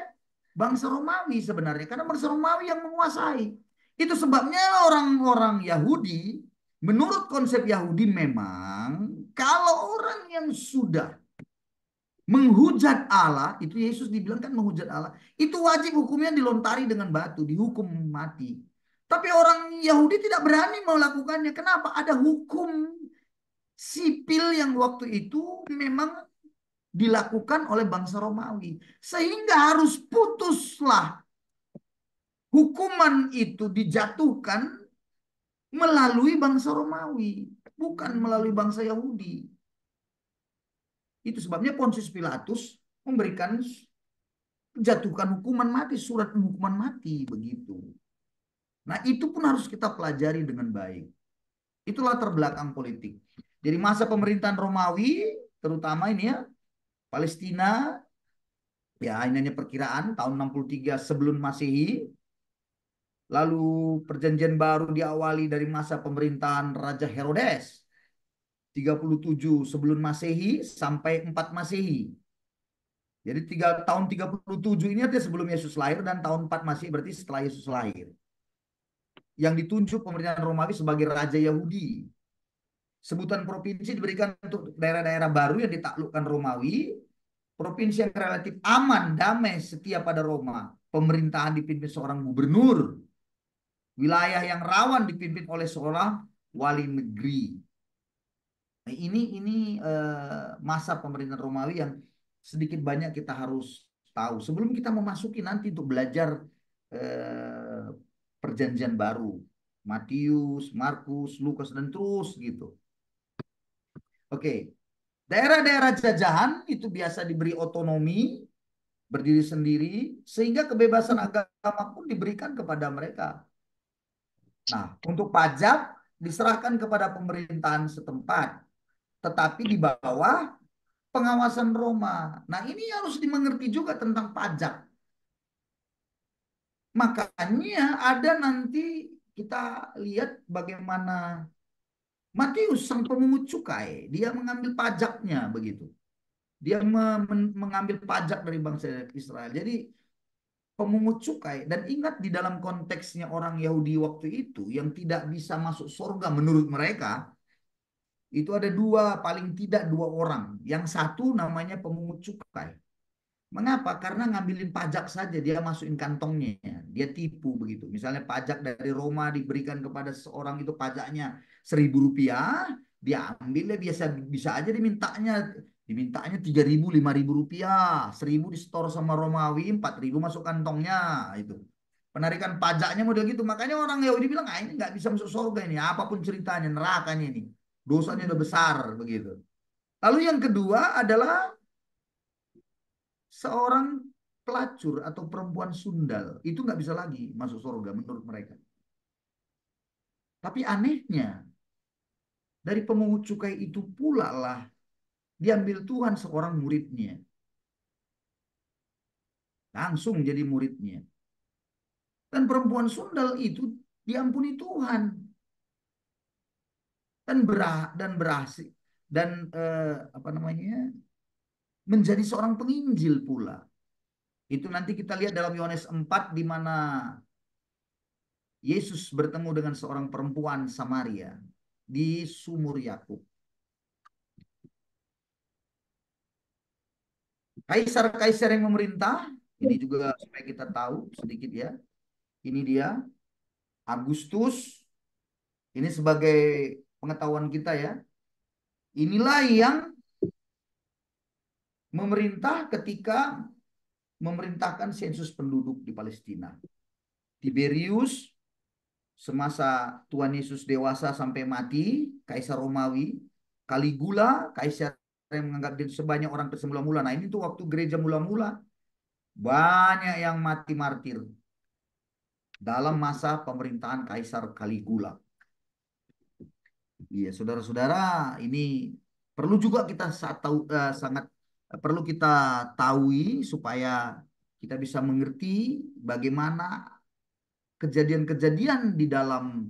bangsa Romawi sebenarnya. Karena bangsa Romawi yang menguasai. Itu sebabnya orang-orang Yahudi, menurut konsep Yahudi memang kalau orang yang sudah menghujat Allah, itu Yesus dibilang kan menghujat Allah, itu wajib hukumnya dilontari dengan batu, dihukum mati. Tapi orang Yahudi tidak berani melakukannya. Kenapa? Ada hukum sipil yang waktu itu memang dilakukan oleh bangsa Romawi. Sehingga harus putuslah hukuman itu dijatuhkan melalui bangsa Romawi, bukan melalui bangsa Yahudi. Itu sebabnya Pontius Pilatus memberikan jatuhkan hukuman mati, surat hukuman mati begitu. Nah, itu pun harus kita pelajari dengan baik. Itulah latar belakang politik. Jadi masa pemerintahan Romawi, terutama ini ya, Palestina, ya ini hanya perkiraan tahun 63 sebelum Masehi. Lalu perjanjian baru diawali dari masa pemerintahan Raja Herodes 37 sebelum Masehi sampai 4 Masehi. Jadi tahun 37 ini artinya sebelum Yesus lahir, dan tahun 4 Masehi berarti setelah Yesus lahir. Yang ditunjuk pemerintahan Romawi sebagai Raja Yahudi. Sebutan provinsi diberikan untuk daerah-daerah baru yang ditaklukkan Romawi. Provinsi yang relatif aman, damai, setia pada Roma. Pemerintahan dipimpin seorang gubernur. Wilayah yang rawan dipimpin oleh seorang wali negeri. Nah, ini masa pemerintahan Romawi yang sedikit banyak kita harus tahu sebelum kita memasuki nanti untuk belajar eh, perjanjian baru. Matius, Markus, Lukas, dan terus gitu. Oke, daerah-daerah jajahan itu biasa diberi otonomi, berdiri sendiri, sehingga kebebasan agama pun diberikan kepada mereka. Nah, untuk pajak diserahkan kepada pemerintahan setempat, tetapi di bawah pengawasan Roma. Nah, ini harus dimengerti juga tentang pajak. Makanya ada nanti kita lihat bagaimana Matius sang pemungut cukai, dia mengambil pajaknya begitu. Dia mengambil pajak dari bangsa Israel. Jadi pemungut cukai, dan ingat di dalam konteksnya orang Yahudi waktu itu yang tidak bisa masuk surga menurut mereka, itu ada paling tidak dua orang. Yang satu namanya pemungut cukai. Mengapa? Karena ngambilin pajak saja dia masukin kantongnya, dia tipu begitu. Misalnya pajak dari Roma diberikan kepada seorang itu pajaknya Rp1.000, dia ambilnya biasa bisa aja dimintanya 3.000, 5.000 rupiah, 1.000 di store sama Romawi, 4.000 masuk kantongnya itu. Penarikan pajaknya model gitu. Makanya orang Yahudi bilang, ah ini nggak bisa masuk surga ini, apapun ceritanya, nerakanya ini, dosanya udah besar begitu. Lalu yang kedua adalah seorang pelacur atau perempuan sundal itu nggak bisa lagi masuk surga menurut mereka. Tapi anehnya dari pemungut cukai itu pula lah diambil Tuhan seorang muridnya, langsung jadi muridnya. Dan perempuan sundal itu diampuni Tuhan dan berhasil dan apa namanya menjadi seorang penginjil pula. Itu nanti kita lihat dalam Yohanes 4 di mana Yesus bertemu dengan seorang perempuan Samaria di sumur Yakub. Kaisar-kaisar yang memerintah, ini juga supaya kita tahu sedikit ya. Ini dia, Agustus. Ini sebagai pengetahuan kita ya. Inilah yang memerintah ketika memerintahkan sensus penduduk di Palestina. Tiberius, semasa Tuhan Yesus dewasa sampai mati, Kaisar Romawi. Caligula, Kaisar yang menganggap diri sebanyak orang Kristen mula-mula. Nah ini tuh waktu gereja mula-mula. Banyak yang mati martir dalam masa pemerintahan Kaisar Caligula. Iya, saudara-saudara, ini perlu juga kita sangat perlu kita tahu supaya kita bisa mengerti bagaimana kejadian-kejadian di dalam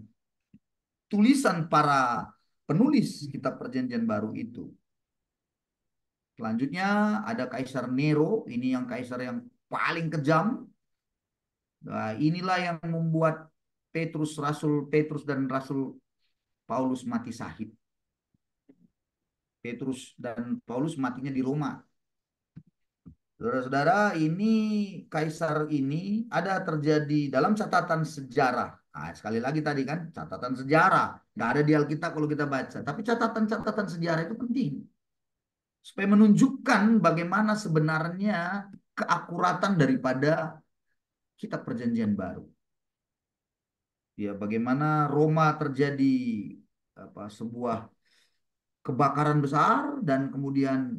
tulisan para penulis kitab Perjanjian Baru itu. Selanjutnya ada Kaisar Nero, ini yang kaisar yang paling kejam. Nah, inilah yang membuat Rasul Petrus dan Rasul Paulus mati syahid. Petrus dan Paulus matinya di Roma. Saudara-saudara, ini kaisar ini ada terjadi dalam catatan sejarah. Nah, sekali lagi tadi kan, catatan sejarah. Nggak ada di Alkitab kalau kita baca. Tapi catatan-catatan sejarah itu penting. Supaya menunjukkan bagaimana sebenarnya keakuratan daripada kitab Perjanjian Baru. Ya, bagaimana Roma terjadi sebuah kebakaran besar dan kemudian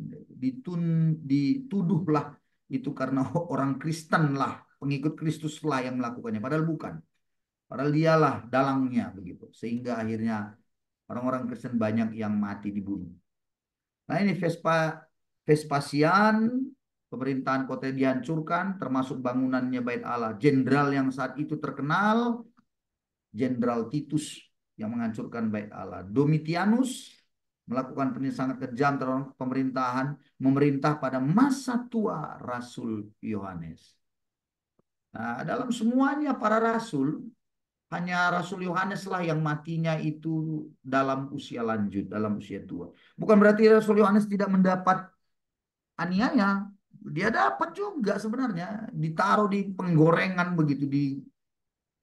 dituduhlah itu karena orang Kristen lah, pengikut Kristus lah yang melakukannya, padahal bukan. Padahal dialah dalangnya begitu. Sehingga akhirnya orang-orang Kristen banyak yang mati dibunuh. Nah, ini Vespasian, pemerintahan kota dihancurkan termasuk bangunannya Bait Allah. Jenderal yang saat itu terkenal Jenderal Titus yang menghancurkan bait Allah. Domitianus melakukan sangat kejam terhadap pemerintahan, memerintah pada masa tua Rasul Yohanes. Nah, dalam semuanya para rasul, hanya Rasul Yohanes lah yang matinya itu dalam usia lanjut, dalam usia tua. Bukan berarti Rasul Yohanes tidak mendapat aniaya. Dia dapat juga sebenarnya. Ditaruh di penggorengan begitu, di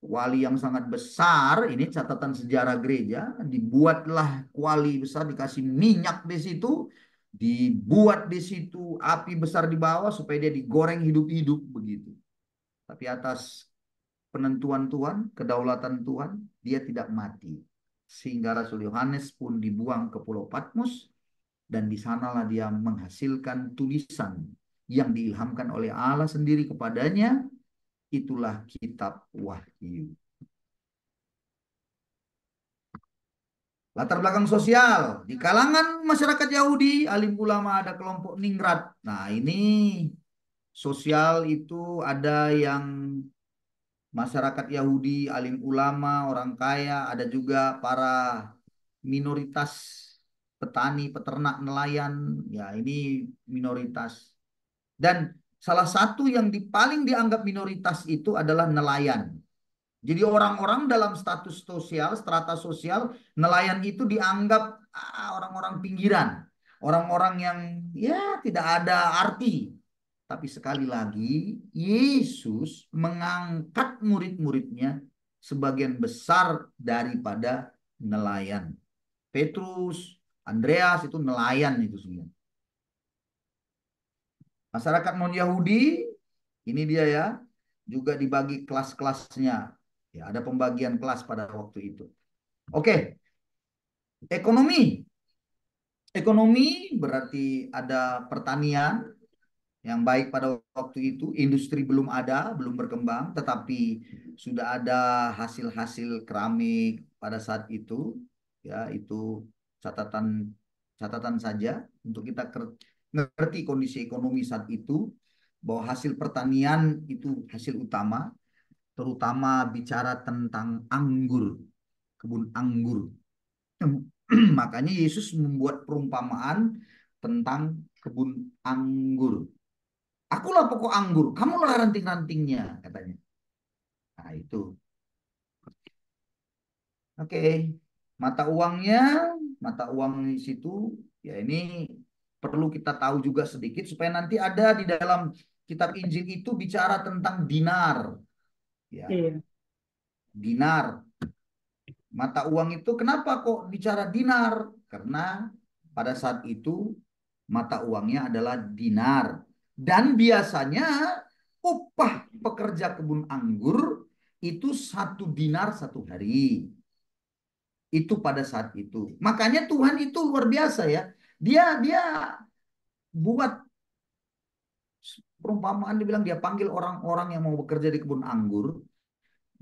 kuali yang sangat besar. Ini catatan sejarah gereja. Dibuatlah kuali besar, dikasih minyak di situ. Dibuat di situ api besar di bawah supaya dia digoreng hidup-hidup begitu. Tapi atas penentuan Tuhan, kedaulatan Tuhan, dia tidak mati. Sehingga Rasul Yohanes pun dibuang ke Pulau Patmos, dan di sanalah dia menghasilkan tulisan yang diilhamkan oleh Allah sendiri kepadanya. Itulah kitab Wahyu. Latar belakang sosial. Di kalangan masyarakat Yahudi, alim ulama, ada kelompok ningrat. Nah, ini sosial itu ada yang masyarakat Yahudi, alim ulama, orang kaya, ada juga para minoritas petani, peternak, nelayan. Ya, ini minoritas. Dan salah satu yang paling dianggap minoritas itu adalah nelayan. Jadi orang-orang dalam status sosial, strata sosial, nelayan itu dianggap orang-orang pinggiran. Orang-orang yang ya tidak ada arti. Tapi sekali lagi, Yesus mengangkat murid-muridnya sebagian besar daripada nelayan. Petrus, Andreas itu nelayan itu semua. Masyarakat non-Yahudi, ini dia ya, juga dibagi kelas-kelasnya. Ya, ada pembagian kelas pada waktu itu. Oke, ekonomi. Ekonomi berarti ada pertanian yang baik pada waktu itu. Industri belum ada, belum berkembang, tetapi sudah ada hasil-hasil keramik pada saat itu. Ya, itu catatan catatan saja untuk kita ngerti kondisi ekonomi saat itu, bahwa hasil pertanian itu hasil utama, terutama bicara tentang anggur, kebun anggur. Makanya Yesus membuat perumpamaan tentang kebun anggur. Akulah pokok anggur, kamulah ranting-rantingnya, katanya. Nah, itu. Oke. Mata uangnya, mata uang di situ, ya ini perlu kita tahu juga sedikit supaya nanti ada di dalam kitab Injil itu bicara tentang dinar. Ya, Iya. dinar. Mata uang itu kenapa kok bicara dinar? Karena pada saat itu mata uangnya adalah dinar. Dan biasanya upah pekerja kebun anggur itu 1 dinar 1 hari. Itu pada saat itu. Makanya Tuhan itu luar biasa ya. Dia buat perumpamaan, dibilang dia panggil orang-orang yang mau bekerja di kebun anggur.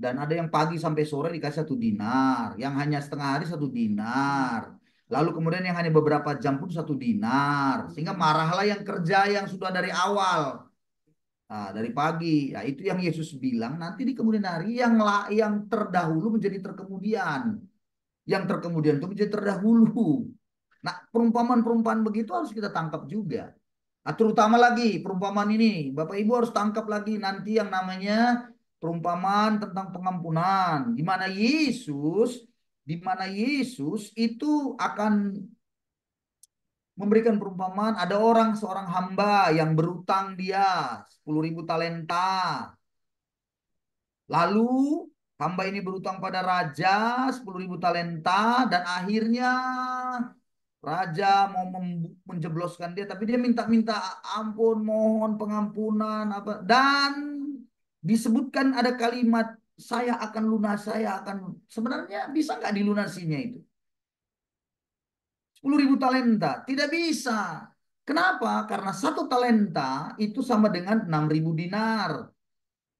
Dan ada yang pagi sampai sore dikasih 1 dinar. Yang hanya setengah hari 1 dinar. Lalu kemudian yang hanya beberapa jam pun 1 dinar. Sehingga marahlah yang kerja yang sudah dari awal. Nah, dari pagi. Ya, itu yang Yesus bilang, nanti di kemudian hari yang terdahulu menjadi terkemudian. Yang terkemudian itu menjadi terdahulu. Nah, perumpamaan-perumpamaan begitu harus kita tangkap juga. Nah, terutama lagi perumpamaan ini, Bapak Ibu harus tangkap lagi nanti yang namanya perumpamaan tentang pengampunan, di mana Yesus itu akan memberikan perumpamaan. Ada seorang hamba yang berutang dia 10.000 talenta. Lalu hamba ini berutang pada raja 10.000 talenta, dan akhirnya raja mau menjebloskan dia, tapi dia minta-minta ampun, mohon pengampunan apa, dan disebutkan ada kalimat, saya akan lunas, saya akan. Sebenarnya bisa nggak dilunasinya itu 10.000 talenta? Tidak bisa. Kenapa? Karena 1 talenta itu sama dengan 6.000 dinar.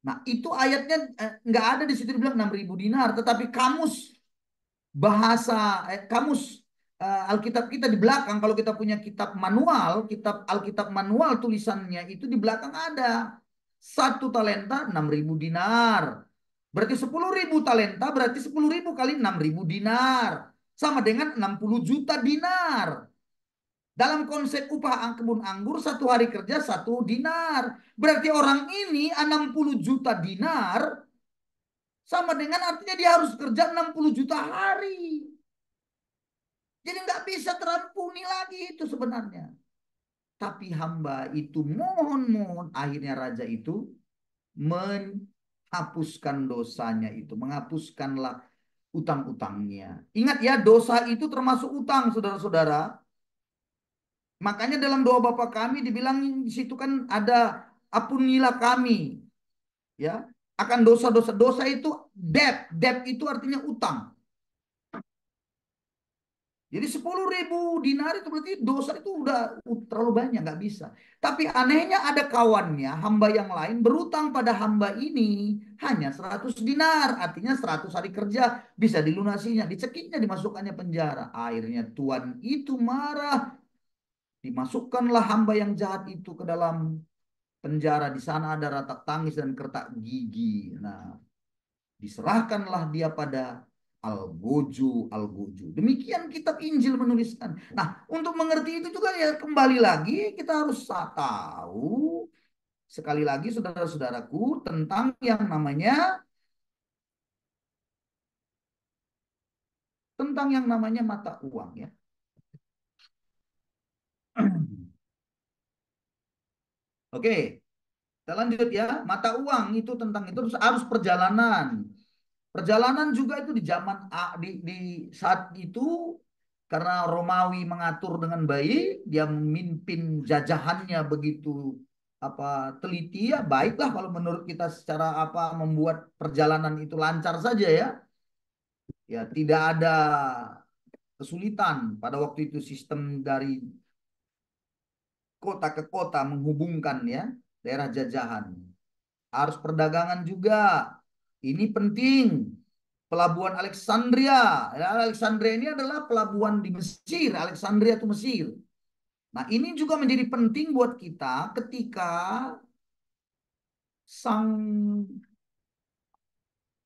Nah, itu ayatnya nggak ada di situ dibilang 6.000 dinar, tetapi kamus bahasa kamus Alkitab kita di belakang, kalau kita punya kitab manual, kitab Alkitab manual, tulisannya itu di belakang ada 1 talenta 6.000 dinar. Berarti 10.000 talenta, berarti 10.000 kali 6.000 dinar. Sama dengan 60 juta dinar. Dalam konsep upah kebun anggur, 1 hari kerja 1 dinar. Berarti orang ini 60 juta dinar, sama dengan artinya dia harus kerja 60 juta hari. Jadi nggak bisa terampuni lagi itu sebenarnya. Tapi hamba itu mohon-mohon, akhirnya raja itu menghapuskan dosanya itu. Menghapuskanlah utang-utangnya. Ingat ya, dosa itu termasuk utang, saudara-saudara. Makanya dalam doa Bapa kami dibilang di situ kan ada ampunilah kami, ya, akan dosa-dosa. Dosa itu debt. Debt itu artinya utang. Jadi 10.000 dinar itu berarti dosa itu udah terlalu banyak, nggak bisa. Tapi anehnya ada kawannya, hamba yang lain berutang pada hamba ini hanya 100 dinar. Artinya 100 hari kerja bisa dilunasinya, dicekiknya, dimasukkannya penjara. Akhirnya tuan itu marah, dimasukkanlah hamba yang jahat itu ke dalam penjara. Di sana ada ratak tangis dan kertak gigi. Nah, diserahkanlah dia pada Algojo, Algojo. Demikian kitab Injil menuliskan. Nah, untuk mengerti itu juga ya kembali lagi kita harus tahu sekali lagi saudara-saudaraku tentang yang namanya mata uang ya. Oke, kita lanjut ya. Mata uang itu tentang itu harus perjalanan. Perjalanan juga itu di zaman di saat itu karena Romawi mengatur dengan baik, dia memimpin jajahannya begitu apa teliti ya, baiklah kalau menurut kita secara apa membuat perjalanan itu lancar saja ya. Ya, tidak ada kesulitan pada waktu itu sistem dari kota ke kota menghubungkan ya daerah jajahan. Harus perdagangan juga. Ini penting. Pelabuhan Alexandria. Ya, Alexandria ini adalah pelabuhan di Mesir. Alexandria itu Mesir. Nah, ini juga menjadi penting buat kita ketika sang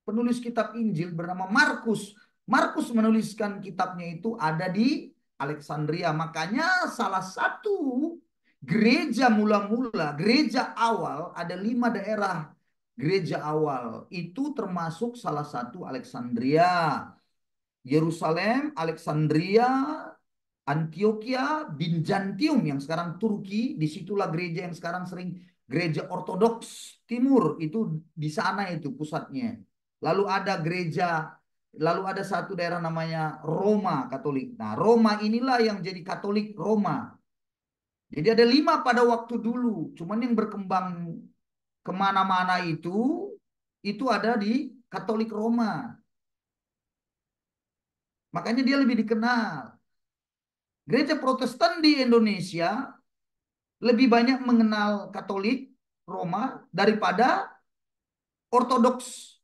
penulis kitab Injil bernama Markus. Markus menuliskan kitabnya itu ada di Alexandria. Makanya salah satu gereja mula-mula, gereja awal, ada 5 daerah gereja awal. Itu termasuk salah satu Alexandria. Yerusalem, Alexandria, Antioquia, Bizantium yang sekarang Turki, disitulah gereja yang sekarang sering gereja Ortodoks Timur, itu di sana itu pusatnya. Lalu ada gereja, lalu ada satu daerah namanya Roma Katolik. Nah, Roma inilah yang jadi Katolik Roma. Jadi ada 5 pada waktu dulu, cuman yang berkembang kemana-mana itu ada di Katolik Roma. Makanya dia lebih dikenal. Gereja Protestan di Indonesia lebih banyak mengenal Katolik Roma daripada Ortodoks.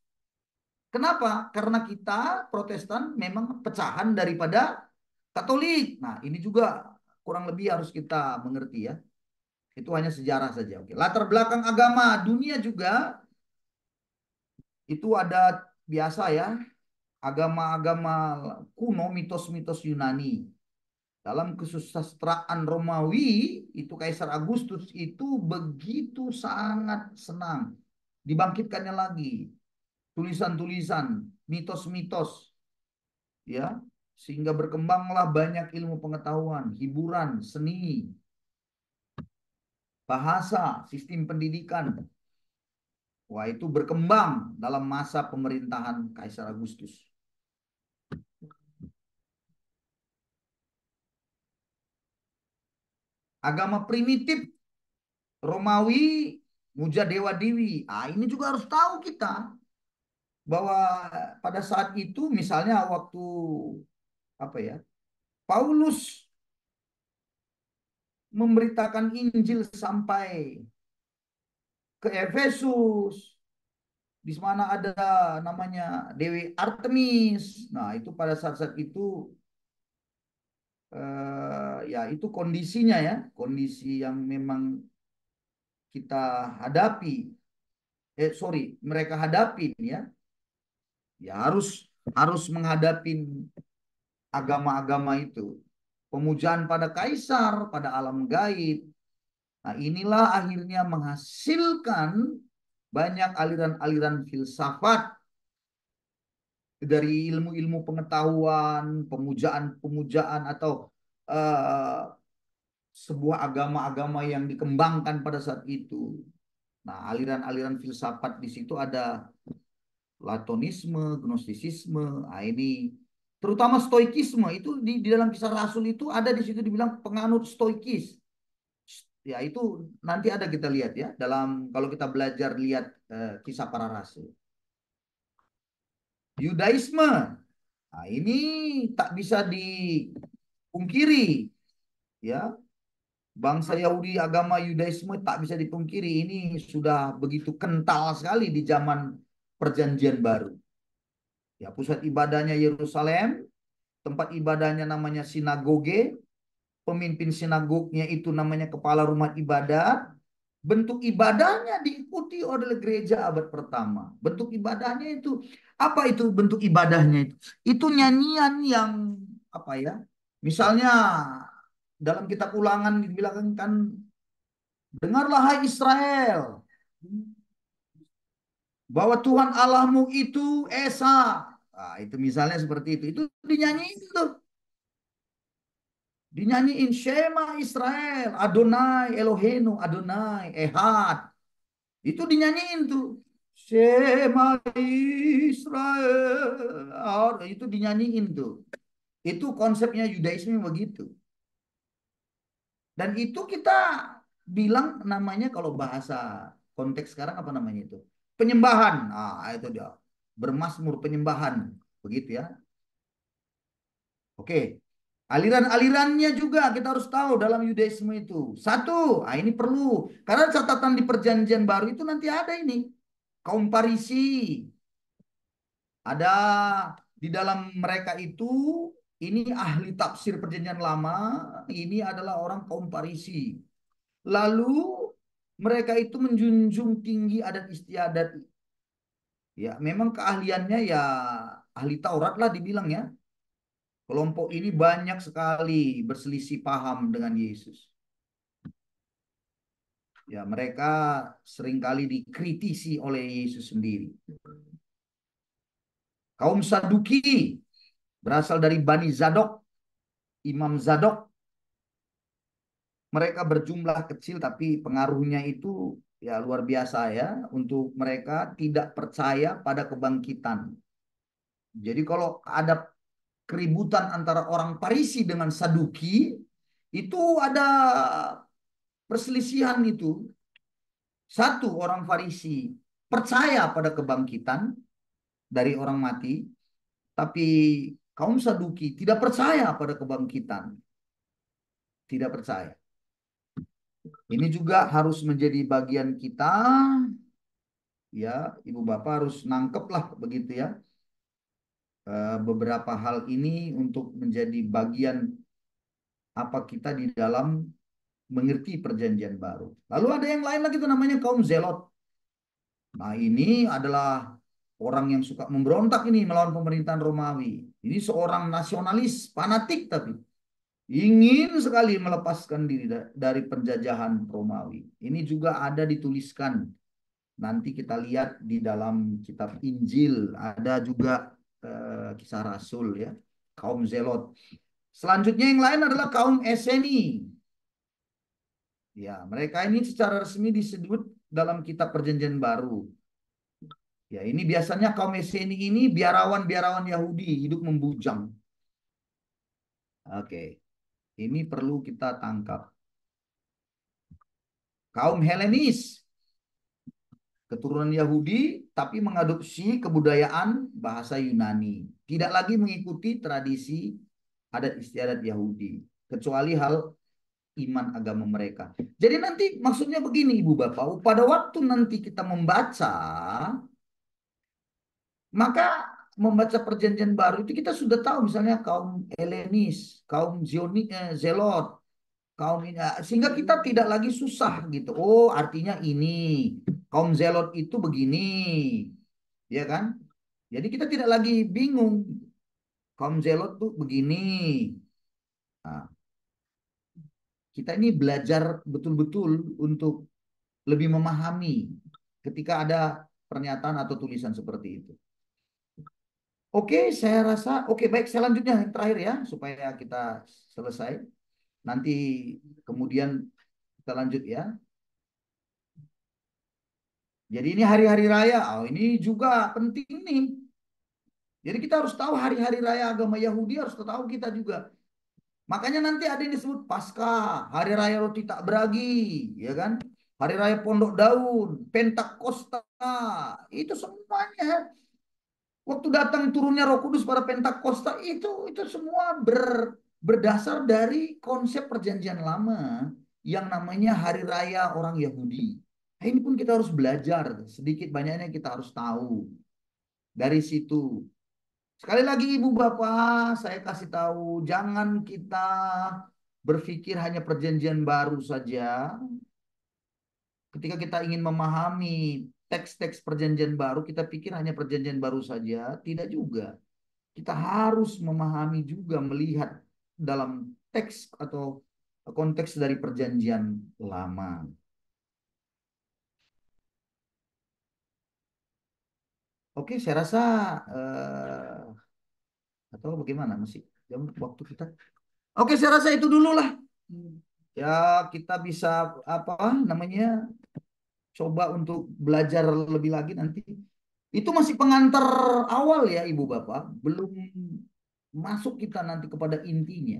Kenapa? Karena kita Protestan memang pecahan daripada Katolik. Nah, ini juga kurang lebih harus kita mengerti ya. Itu hanya sejarah saja. Oke. Latar belakang agama dunia juga itu ada biasa ya. Agama-agama kuno, mitos-mitos Yunani. Dalam kesusastraan Romawi, itu Kaisar Agustus itu begitu sangat senang dibangkitkannya lagi tulisan-tulisan, mitos-mitos, ya, sehingga berkembanglah banyak ilmu pengetahuan, hiburan, seni, bahasa, sistem pendidikan. Wah, itu berkembang dalam masa pemerintahan Kaisar Agustus. Agama primitif Romawi, muja dewa dewi. Ah, ini juga harus tahu kita bahwa pada saat itu misalnya waktu apa ya Paulus memberitakan Injil sampai ke Efesus, di mana ada namanya Dewi Artemis. Nah, itu pada saat-saat itu ya itu kondisinya ya, kondisi yang memang kita hadapi. Sorry, mereka hadapin ya. Ya harus menghadapi agama-agama itu. Pemujaan pada kaisar, pada alam gaib. Nah, inilah akhirnya menghasilkan banyak aliran-aliran filsafat dari ilmu-ilmu pengetahuan, pemujaan-pemujaan atau uh, sebuah agama-agama yang dikembangkan pada saat itu. Nah, aliran-aliran filsafat di situ ada Platonisme, Gnostisisme, nah ini terutama Stoikisme itu di dalam Kisah Rasul itu ada di situ dibilang penganut Stoikis. Ya itu nanti ada kita lihat ya dalam kalau kita belajar lihat Kisah para Rasul. Yudaisme, nah ini tak bisa dipungkiri ya. Bangsa Yahudi agama Yudaisme tak bisa dipungkiri ini sudah begitu kental sekali di zaman Perjanjian Baru. Ya, pusat ibadahnya Yerusalem, tempat ibadahnya namanya sinagoge, pemimpin sinagognya itu namanya kepala rumah ibadat, bentuk ibadahnya diikuti oleh gereja abad pertama. Bentuk ibadahnya itu apa itu bentuk ibadahnya itu? Itu nyanyian yang apa ya? Misalnya dalam kitab Ulangan dibilang kan dengarlah hai Israel bahwa Tuhan Allahmu itu Esa. Nah, itu misalnya seperti itu. Itu dinyanyiin tuh. Dinyanyiin Shema Israel, Adonai Elohenu, Adonai Ehad. Itu dinyanyiin tuh. Shema Israel. Itu dinyanyiin tuh. Itu konsepnya Yudaisme begitu. Dan itu kita bilang namanya kalau bahasa konteks sekarang apa namanya itu? Penyembahan. Ah, itu dia. Bermazmur penyembahan. Begitu ya. Oke. Aliran-alirannya juga kita harus tahu dalam Yudaisme itu. Satu, ah ini perlu. Karena catatan di Perjanjian Baru itu nanti ada ini. Kaum Farisi. Ada di dalam mereka itu, ini ahli tafsir Perjanjian Lama, ini adalah orang kaum Farisi. Lalu mereka itu menjunjung tinggi adat istiadat. Ya, memang keahliannya ya ahli Taurat lah dibilang ya. Kelompok ini banyak sekali berselisih paham dengan Yesus. Ya, mereka seringkali dikritisi oleh Yesus sendiri. Kaum Saduki berasal dari Bani Zadok, Imam Zadok. Mereka berjumlah kecil tapi pengaruhnya itu ya luar biasa ya untuk mereka tidak percaya pada kebangkitan. Jadi kalau ada keributan antara orang Parisi dengan Saduki, itu ada perselisihan itu. Satu orang Farisi percaya pada kebangkitan dari orang mati, tapi kaum Saduki tidak percaya pada kebangkitan. Tidak percaya. Ini juga harus menjadi bagian kita, ya, Ibu Bapak harus nangkep lah begitu ya. Beberapa hal ini untuk menjadi bagian apa kita di dalam mengerti perjanjian baru. Lalu ada yang lain lagi itu namanya kaum Zelot. Nah ini adalah orang yang suka memberontak ini melawan pemerintahan Romawi. Ini seorang nasionalis fanatik tapi ingin sekali melepaskan diri dari penjajahan Romawi. Ini juga ada dituliskan. Nanti kita lihat di dalam kitab Injil ada juga kisah Rasul ya. Kaum Zelot. Selanjutnya yang lain adalah kaum Eseni. Ya, mereka ini secara resmi disebut dalam kitab Perjanjian Baru. Ya, ini biasanya kaum Eseni ini biarawan-biarawan Yahudi hidup membujang. Oke, ini perlu kita tangkap. Kaum Helenis, keturunan Yahudi tapi mengadopsi kebudayaan bahasa Yunani. Tidak lagi mengikuti tradisi adat istiadat Yahudi, kecuali hal iman agama mereka. Jadi nanti maksudnya begini Ibu Bapak, pada waktu nanti kita membaca, maka membaca perjanjian baru itu kita sudah tahu misalnya kaum Helenis, kaum Zelot, kaum ini, sehingga kita tidak lagi susah gitu. Oh, artinya ini kaum Zelot itu begini, ya kan? Jadi kita tidak lagi bingung. Kaum Zelot tuh begini. Nah, kita ini belajar betul-betul untuk lebih memahami ketika ada pernyataan atau tulisan seperti itu. Oke, saya rasa oke baik selanjutnya yang terakhir ya supaya kita selesai. Nanti kemudian kita lanjut ya. Jadi ini hari-hari raya. Oh, ini juga penting nih. Jadi kita harus tahu hari-hari raya agama Yahudi harus tahu kita juga. Makanya nanti ada yang disebut Paskah, Hari Raya Roti Tak Beragi, ya kan? Hari Raya Pondok Daun, Pentakosta, itu semuanya. Waktu datang turunnya Roh Kudus pada Pentakosta itu semua berdasar dari konsep Perjanjian Lama yang namanya Hari Raya orang Yahudi. Nah, ini pun kita harus belajar sedikit banyaknya kita harus tahu dari situ. Sekali lagi Ibu Bapak, saya kasih tahu, jangan kita berpikir hanya perjanjian baru saja. Ketika kita ingin memahami teks-teks perjanjian baru, kita pikir hanya perjanjian baru saja. Tidak juga. Kita harus memahami juga, melihat dalam teks atau konteks dari perjanjian lama. Oke, saya rasa atau bagaimana masih jam waktu kita. Oke, saya rasa itu dulu lah. Ya, kita bisa apa namanya coba untuk belajar lebih lagi nanti. Itu masih pengantar awal ya Ibu Bapak, belum masuk kita nanti kepada intinya.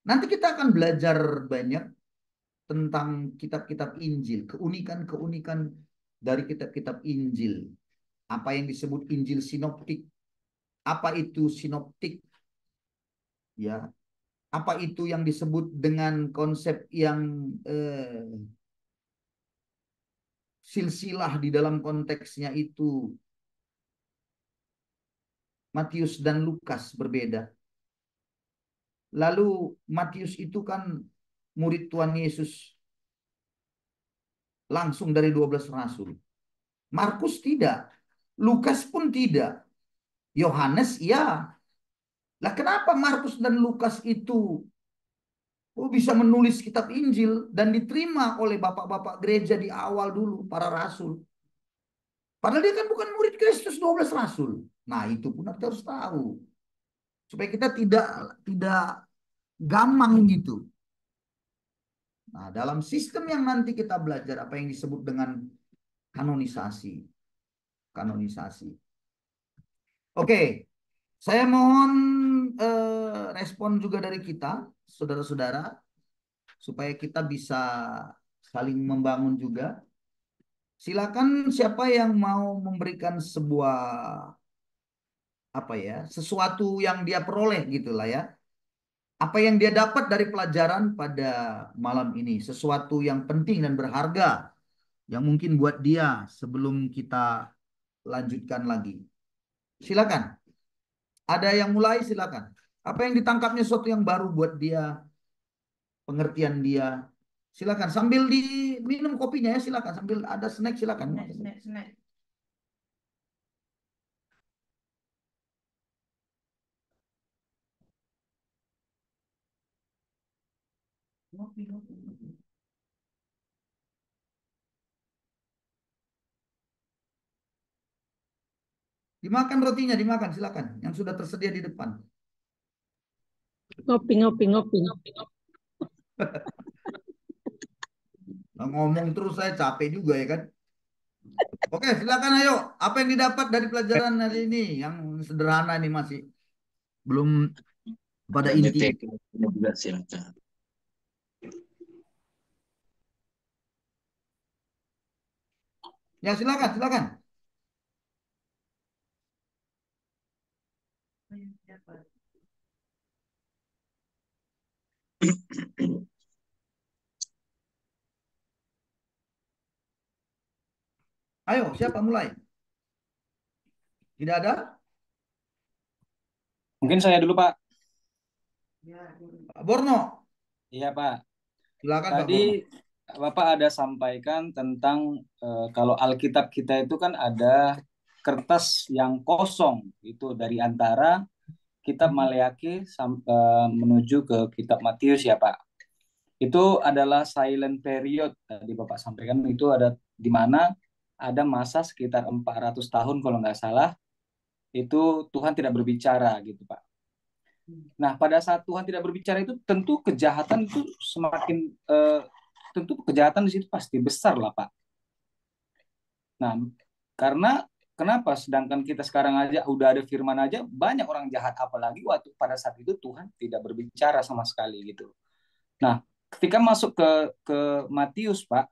Nanti kita akan belajar banyak tentang kitab-kitab Injil, keunikan-keunikan dari kitab-kitab Injil. Apa yang disebut Injil sinoptik? Apa itu sinoptik? Ya, apa itu yang disebut dengan konsep yang silsilah di dalam konteksnya itu Matius dan Lukas berbeda. Lalu Matius itu kan murid Tuhan Yesus langsung dari 12 rasul. Markus tidak. Lukas pun tidak. Yohanes iya. Lah kenapa Markus dan Lukas itu bisa menulis kitab Injil dan diterima oleh bapak-bapak gereja di awal dulu, para rasul. Padahal dia kan bukan murid Kristus 12 rasul. Nah itu pun kita harus tahu. Supaya kita tidak gamang gitu. Nah, dalam sistem yang nanti kita belajar apa yang disebut dengan kanonisasi. Kanonisasi. Oke, saya mohon respon juga dari kita, saudara-saudara, supaya kita bisa saling membangun juga. Silakan siapa yang mau memberikan sebuah apa ya, sesuatu yang dia peroleh gitulah ya. Apa yang dia dapat dari pelajaran pada malam ini, sesuatu yang penting dan berharga yang mungkin buat dia sebelum kita lanjutkan lagi. Silakan. Ada yang mulai silakan. Apa yang ditangkapnya sesuatu yang baru buat dia, pengertian dia. Silakan sambil diminum kopinya ya silakan sambil ada snack silakan. Snack. Dimakan rotinya, dimakan silakan. Yang sudah tersedia di depan. Ngopi, ngopi, ngopi. Nah, ngomong terus saya capek juga ya kan. Oke, silakan ayo. Apa yang didapat dari pelajaran hari ini? Yang sederhana ini masih belum pada inti. Juga silakan. Ya silakan, silakan. Ayo, siapa mulai? Tidak ada? Mungkin saya dulu, Pak. Pak Borno. Iya, Pak. Silakan Pak Tadi Borno. Bapak ada sampaikan tentang kalau Alkitab kita itu kan ada kertas yang kosong itu dari antara kitab Maleakhi menuju ke kitab Matius ya Pak. Itu adalah silent period tadi Bapak sampaikan, itu ada di mana ada masa sekitar 400 tahun kalau nggak salah, itu Tuhan tidak berbicara gitu Pak. Nah, pada saat Tuhan tidak berbicara itu tentu kejahatan itu semakin tentu kejahatan di situ pasti besar lah Pak. Nah, karena kenapa? Sedangkan kita sekarang aja udah ada firman aja banyak orang jahat, apalagi waktu pada saat itu Tuhan tidak berbicara sama sekali gitu. Nah, ketika masuk ke Matius Pak,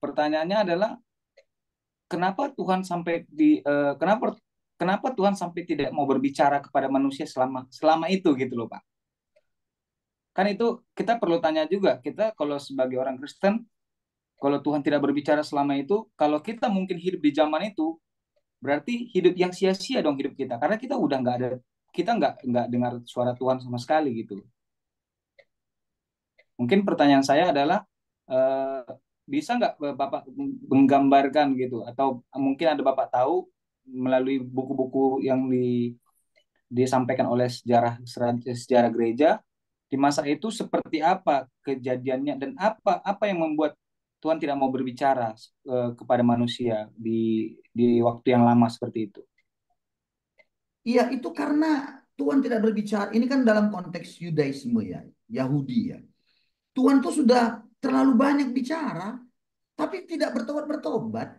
pertanyaannya adalah kenapa Tuhan sampai kenapa Tuhan sampai tidak mau berbicara kepada manusia selama itu gitu loh Pak. Kan itu kita perlu tanya juga, kita kalau sebagai orang Kristen, kalau Tuhan tidak berbicara selama itu, kalau kita mungkin hidup di zaman itu, berarti hidup yang sia-sia dong hidup kita, karena kita udah nggak ada, kita nggak dengar suara Tuhan sama sekali gitu. Mungkin pertanyaan saya adalah bisa nggak Bapak menggambarkan gitu, atau mungkin ada Bapak tahu melalui buku-buku yang disampaikan oleh sejarah gereja di masa itu seperti apa kejadiannya dan apa yang membuat Tuhan tidak mau berbicara kepada manusia di waktu yang lama seperti itu. Iya, itu karena Tuhan tidak berbicara. Ini kan dalam konteks Yudaisme ya, Yahudi ya. Tuhan tuh sudah terlalu banyak bicara, tapi tidak bertobat-bertobat.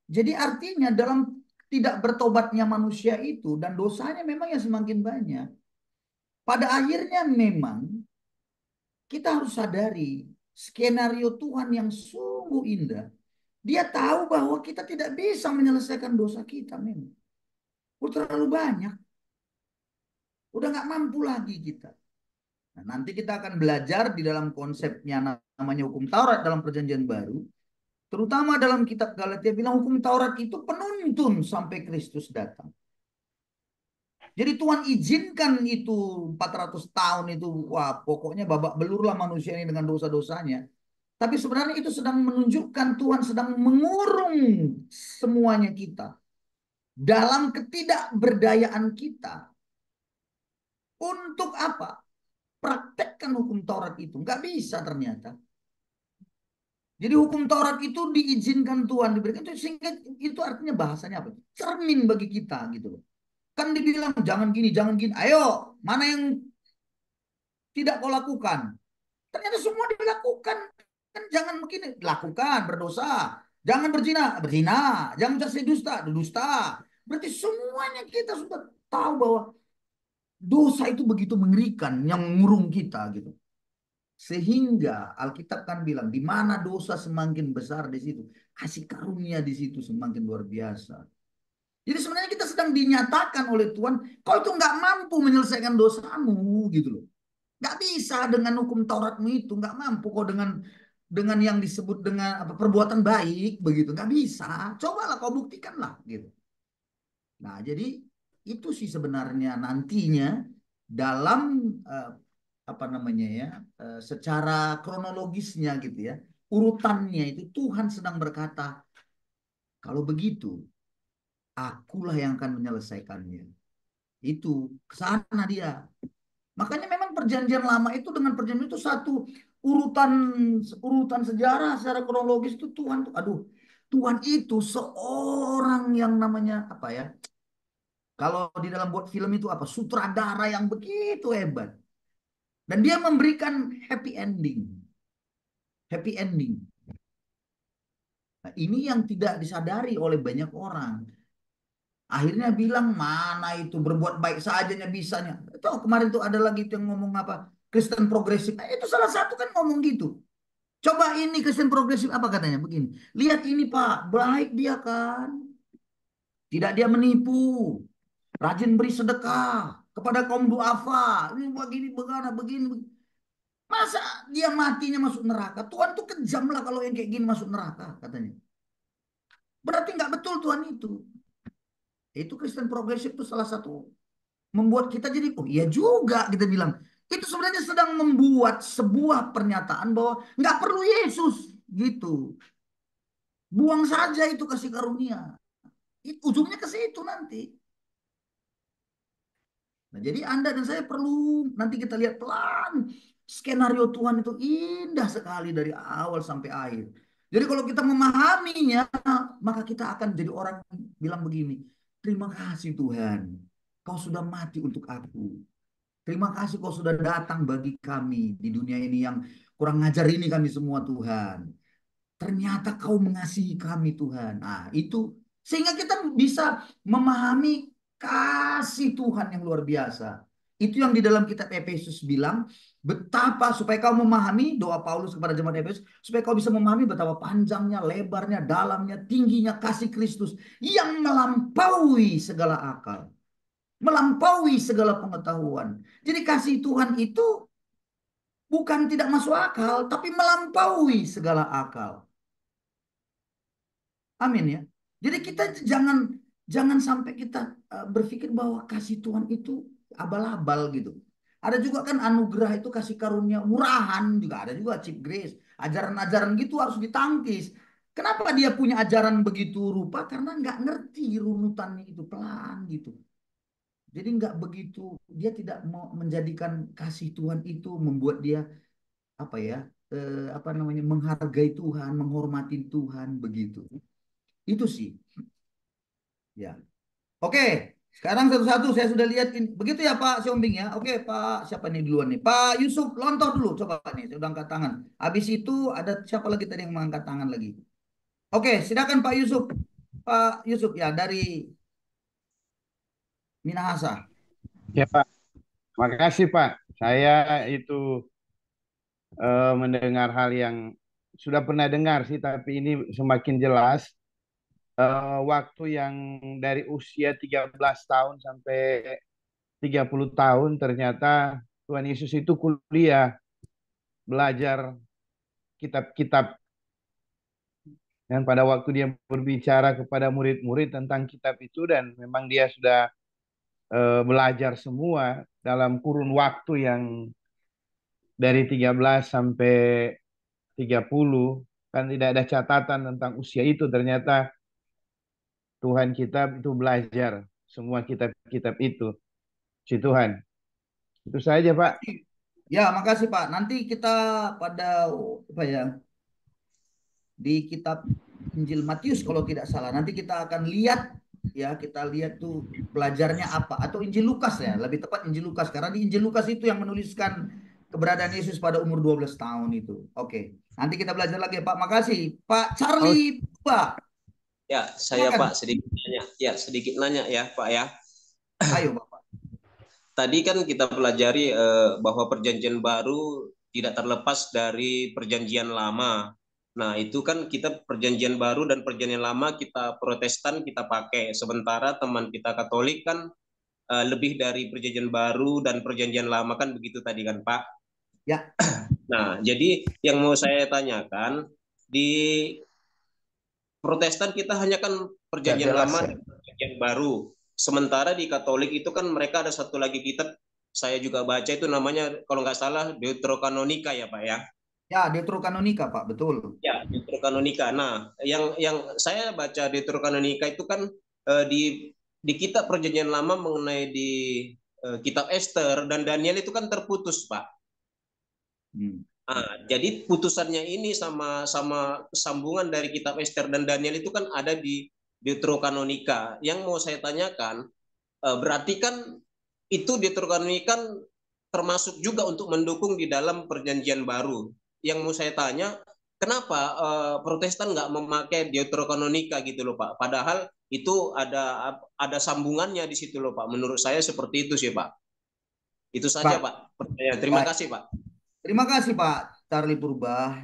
Jadi artinya dalam tidak bertobatnya manusia itu dan dosanya memang yang semakin banyak. Pada akhirnya memang kita harus sadari skenario Tuhan yang sungguh indah. Dia tahu bahwa kita tidak bisa menyelesaikan dosa kita memang. Udah terlalu banyak. Udah nggak mampu lagi kita. Nah, nanti kita akan belajar di dalam konsepnya namanya hukum Taurat dalam Perjanjian Baru. Terutama dalam kitab Galatia bilang hukum Taurat itu penuntun sampai Kristus datang. Jadi Tuhan izinkan itu 400 tahun itu, wah pokoknya babak belurlah manusia ini dengan dosa-dosanya. Tapi sebenarnya itu sedang menunjukkan Tuhan sedang mengurung semuanya kita. Dalam ketidakberdayaan kita. Untuk apa? Praktekkan hukum Taurat itu. Nggak bisa ternyata. Jadi hukum Taurat itu diizinkan Tuhan diberikan itu sehingga itu artinya bahasanya apa? Cermin bagi kita gitu loh. Kan dibilang jangan gini, jangan gini. Ayo, mana yang tidak kau lakukan? Ternyata semua dilakukan. Kan jangan begini, lakukan berdosa. Jangan berzina, berzina. Jangan bersaksi dusta, dusta. Berarti semuanya kita sudah tahu bahwa dosa itu begitu mengerikan yang mengurung kita gitu. Sehingga Alkitab kan bilang di mana dosa semakin besar di situ, kasih karunia di situ semakin luar biasa. Jadi sebenarnya kita sedang dinyatakan oleh Tuhan, kau itu nggak mampu menyelesaikan dosamu gitu loh. Nggak bisa dengan hukum Tauratmu itu, nggak mampu kau dengan yang disebut dengan apa perbuatan baik begitu, nggak bisa. Cobalah kau buktikanlah gitu. Nah jadi itu sih sebenarnya nantinya dalam eh, apa namanya ya secara kronologisnya gitu ya urutannya itu Tuhan sedang berkata kalau begitu akulah yang akan menyelesaikannya itu ke sana dia. Makanya memang perjanjian lama itu dengan perjanjian itu satu urutan urutan sejarah secara kronologis itu Tuhan tuh aduh Tuhan itu seorang yang namanya apa ya kalau di dalam buat film itu apa sutradara yang begitu hebat dan dia memberikan happy ending. Happy ending. Nah, ini yang tidak disadari oleh banyak orang. Akhirnya bilang mana itu berbuat baik sajanya bisanya. Itu kemarin tuh ada lagi yang ngomong apa Kristen progresif. Nah, itu salah satu kan ngomong gitu. Coba ini Kristen progresif apa katanya begini. Lihat ini Pak, baik dia kan. Tidak dia menipu. Rajin beri sedekah kepada kaum duafa. Ini begini begana begini. Masa dia matinya masuk neraka? Tuhan tuh kejam lah kalau yang kayak gini masuk neraka katanya. Berarti nggak betul Tuhan itu. Itu Kristen progresif itu salah satu membuat kita jadi oh iya juga kita bilang. Itu sebenarnya sedang membuat sebuah pernyataan bahwa nggak perlu Yesus gitu. Buang saja itu kasih karunia. Ujungnya ke situ nanti. Nah, jadi Anda dan saya perlu nanti kita lihat pelan. Skenario Tuhan itu indah sekali dari awal sampai akhir. Jadi kalau kita memahaminya, maka kita akan jadi orang bilang begini, terima kasih Tuhan, kau sudah mati untuk aku. Terima kasih kau sudah datang bagi kami di dunia ini yang kurang ngajar ini kami semua Tuhan. Ternyata kau mengasihi kami Tuhan. Nah, itu sehingga kita bisa memahami kasih Tuhan yang luar biasa. Itu yang di dalam kitab Efesus bilang, betapa supaya kau memahami doa Paulus kepada jemaat Efesus, supaya kau bisa memahami betapa panjangnya, lebarnya, dalamnya, tingginya kasih Kristus yang melampaui segala akal, melampaui segala pengetahuan. Jadi kasih Tuhan itu bukan tidak masuk akal, tapi melampaui segala akal. Amin ya. Jadi kita jangan jangan sampai kita berpikir bahwa kasih Tuhan itu abal-abal gitu. Ada juga kan anugerah itu kasih karunia murahan juga ada juga cheap grace. Ajaran-ajaran gitu harus ditangkis. Kenapa dia punya ajaran begitu rupa? Karena nggak ngerti runutannya itu pelan gitu. Jadi nggak begitu dia tidak mau menjadikan kasih Tuhan itu membuat dia apa ya apa namanya menghargai Tuhan, menghormati Tuhan begitu. Itu sih. Ya. Oke, sekarang satu-satu saya sudah lihat begitu ya Pak Siombing ya. Oke, Pak siapa nih duluan nih? Pak Yusuf lontor dulu coba nih, saya udah angkat tangan. Habis itu ada siapa lagi tadi yang mengangkat tangan lagi? Oke, silakan Pak Yusuf. Pak Yusuf ya dari Minahasa. Ya Pak, makasih Pak. Saya itu mendengar hal yang sudah pernah dengar sih, tapi ini semakin jelas. Waktu yang dari usia 13 tahun sampai 30 tahun ternyata Tuhan Yesus itu kuliah, belajar kitab-kitab, dan pada waktu dia berbicara kepada murid-murid tentang kitab itu, dan memang dia sudah belajar semua dalam kurun waktu yang dari 13 sampai 30, kan tidak ada catatan tentang usia itu. Ternyata Tuhan kita itu belajar semua kitab-kitab itu. Si Tuhan. Itu saja, Pak. Ya, makasih Pak. Nanti kita pada apa ya di kitab Injil Matius kalau tidak salah. Nanti kita akan lihat ya, kita lihat tuh belajarnya apa atau Injil Lukas ya, lebih tepat Injil Lukas karena di Injil Lukas itu yang menuliskan keberadaan Yesus pada umur 12 tahun itu. Oke. Nanti kita belajar lagi Pak. Makasih. Pak Oh, Charlie Pak. Ya, saya Silakan. Pak sedikit nanya. Ya, sedikit nanya ya, Pak ya. Ayo Bapak. Tadi kan kita pelajari bahwa perjanjian baru tidak terlepas dari perjanjian lama. Nah, itu kan kita perjanjian baru dan perjanjian lama kita Protestan kita pakai. Sementara teman kita Katolik kan lebih dari perjanjian baru dan perjanjian lama kan begitu tadi kan, Pak. Ya. Nah, jadi yang mau saya tanyakan di Protestan kita hanya kan perjanjian jelas lama ya. dan perjanjian baru. Sementara di Katolik itu kan mereka ada satu lagi kitab saya juga baca itu namanya kalau nggak salah Deuterokanonika ya Pak ya. Ya, Deuterokanonika Pak, betul. Ya, Deuterokanonika. Nah, yang saya baca Deuterokanonika itu kan di kitab perjanjian lama mengenai di kitab Esther dan Daniel itu kan terputus Pak. Hmm. Nah, jadi putusannya ini sama sambungan dari kitab Esther dan Daniel itu kan ada di Deuterokanonika. Yang mau saya tanyakan, berarti kan itu Deuterokanonika termasuk juga untuk mendukung di dalam perjanjian baru. Yang mau saya tanya, kenapa Protestan nggak memakai Deuterokanonika gitu loh Pak? Padahal itu ada sambungannya di situ loh Pak. Menurut saya seperti itu sih Pak. Itu saja Pak, Pak. Pertanyaan. Terima kasih Pak. terima kasih Pak Charlie Purba.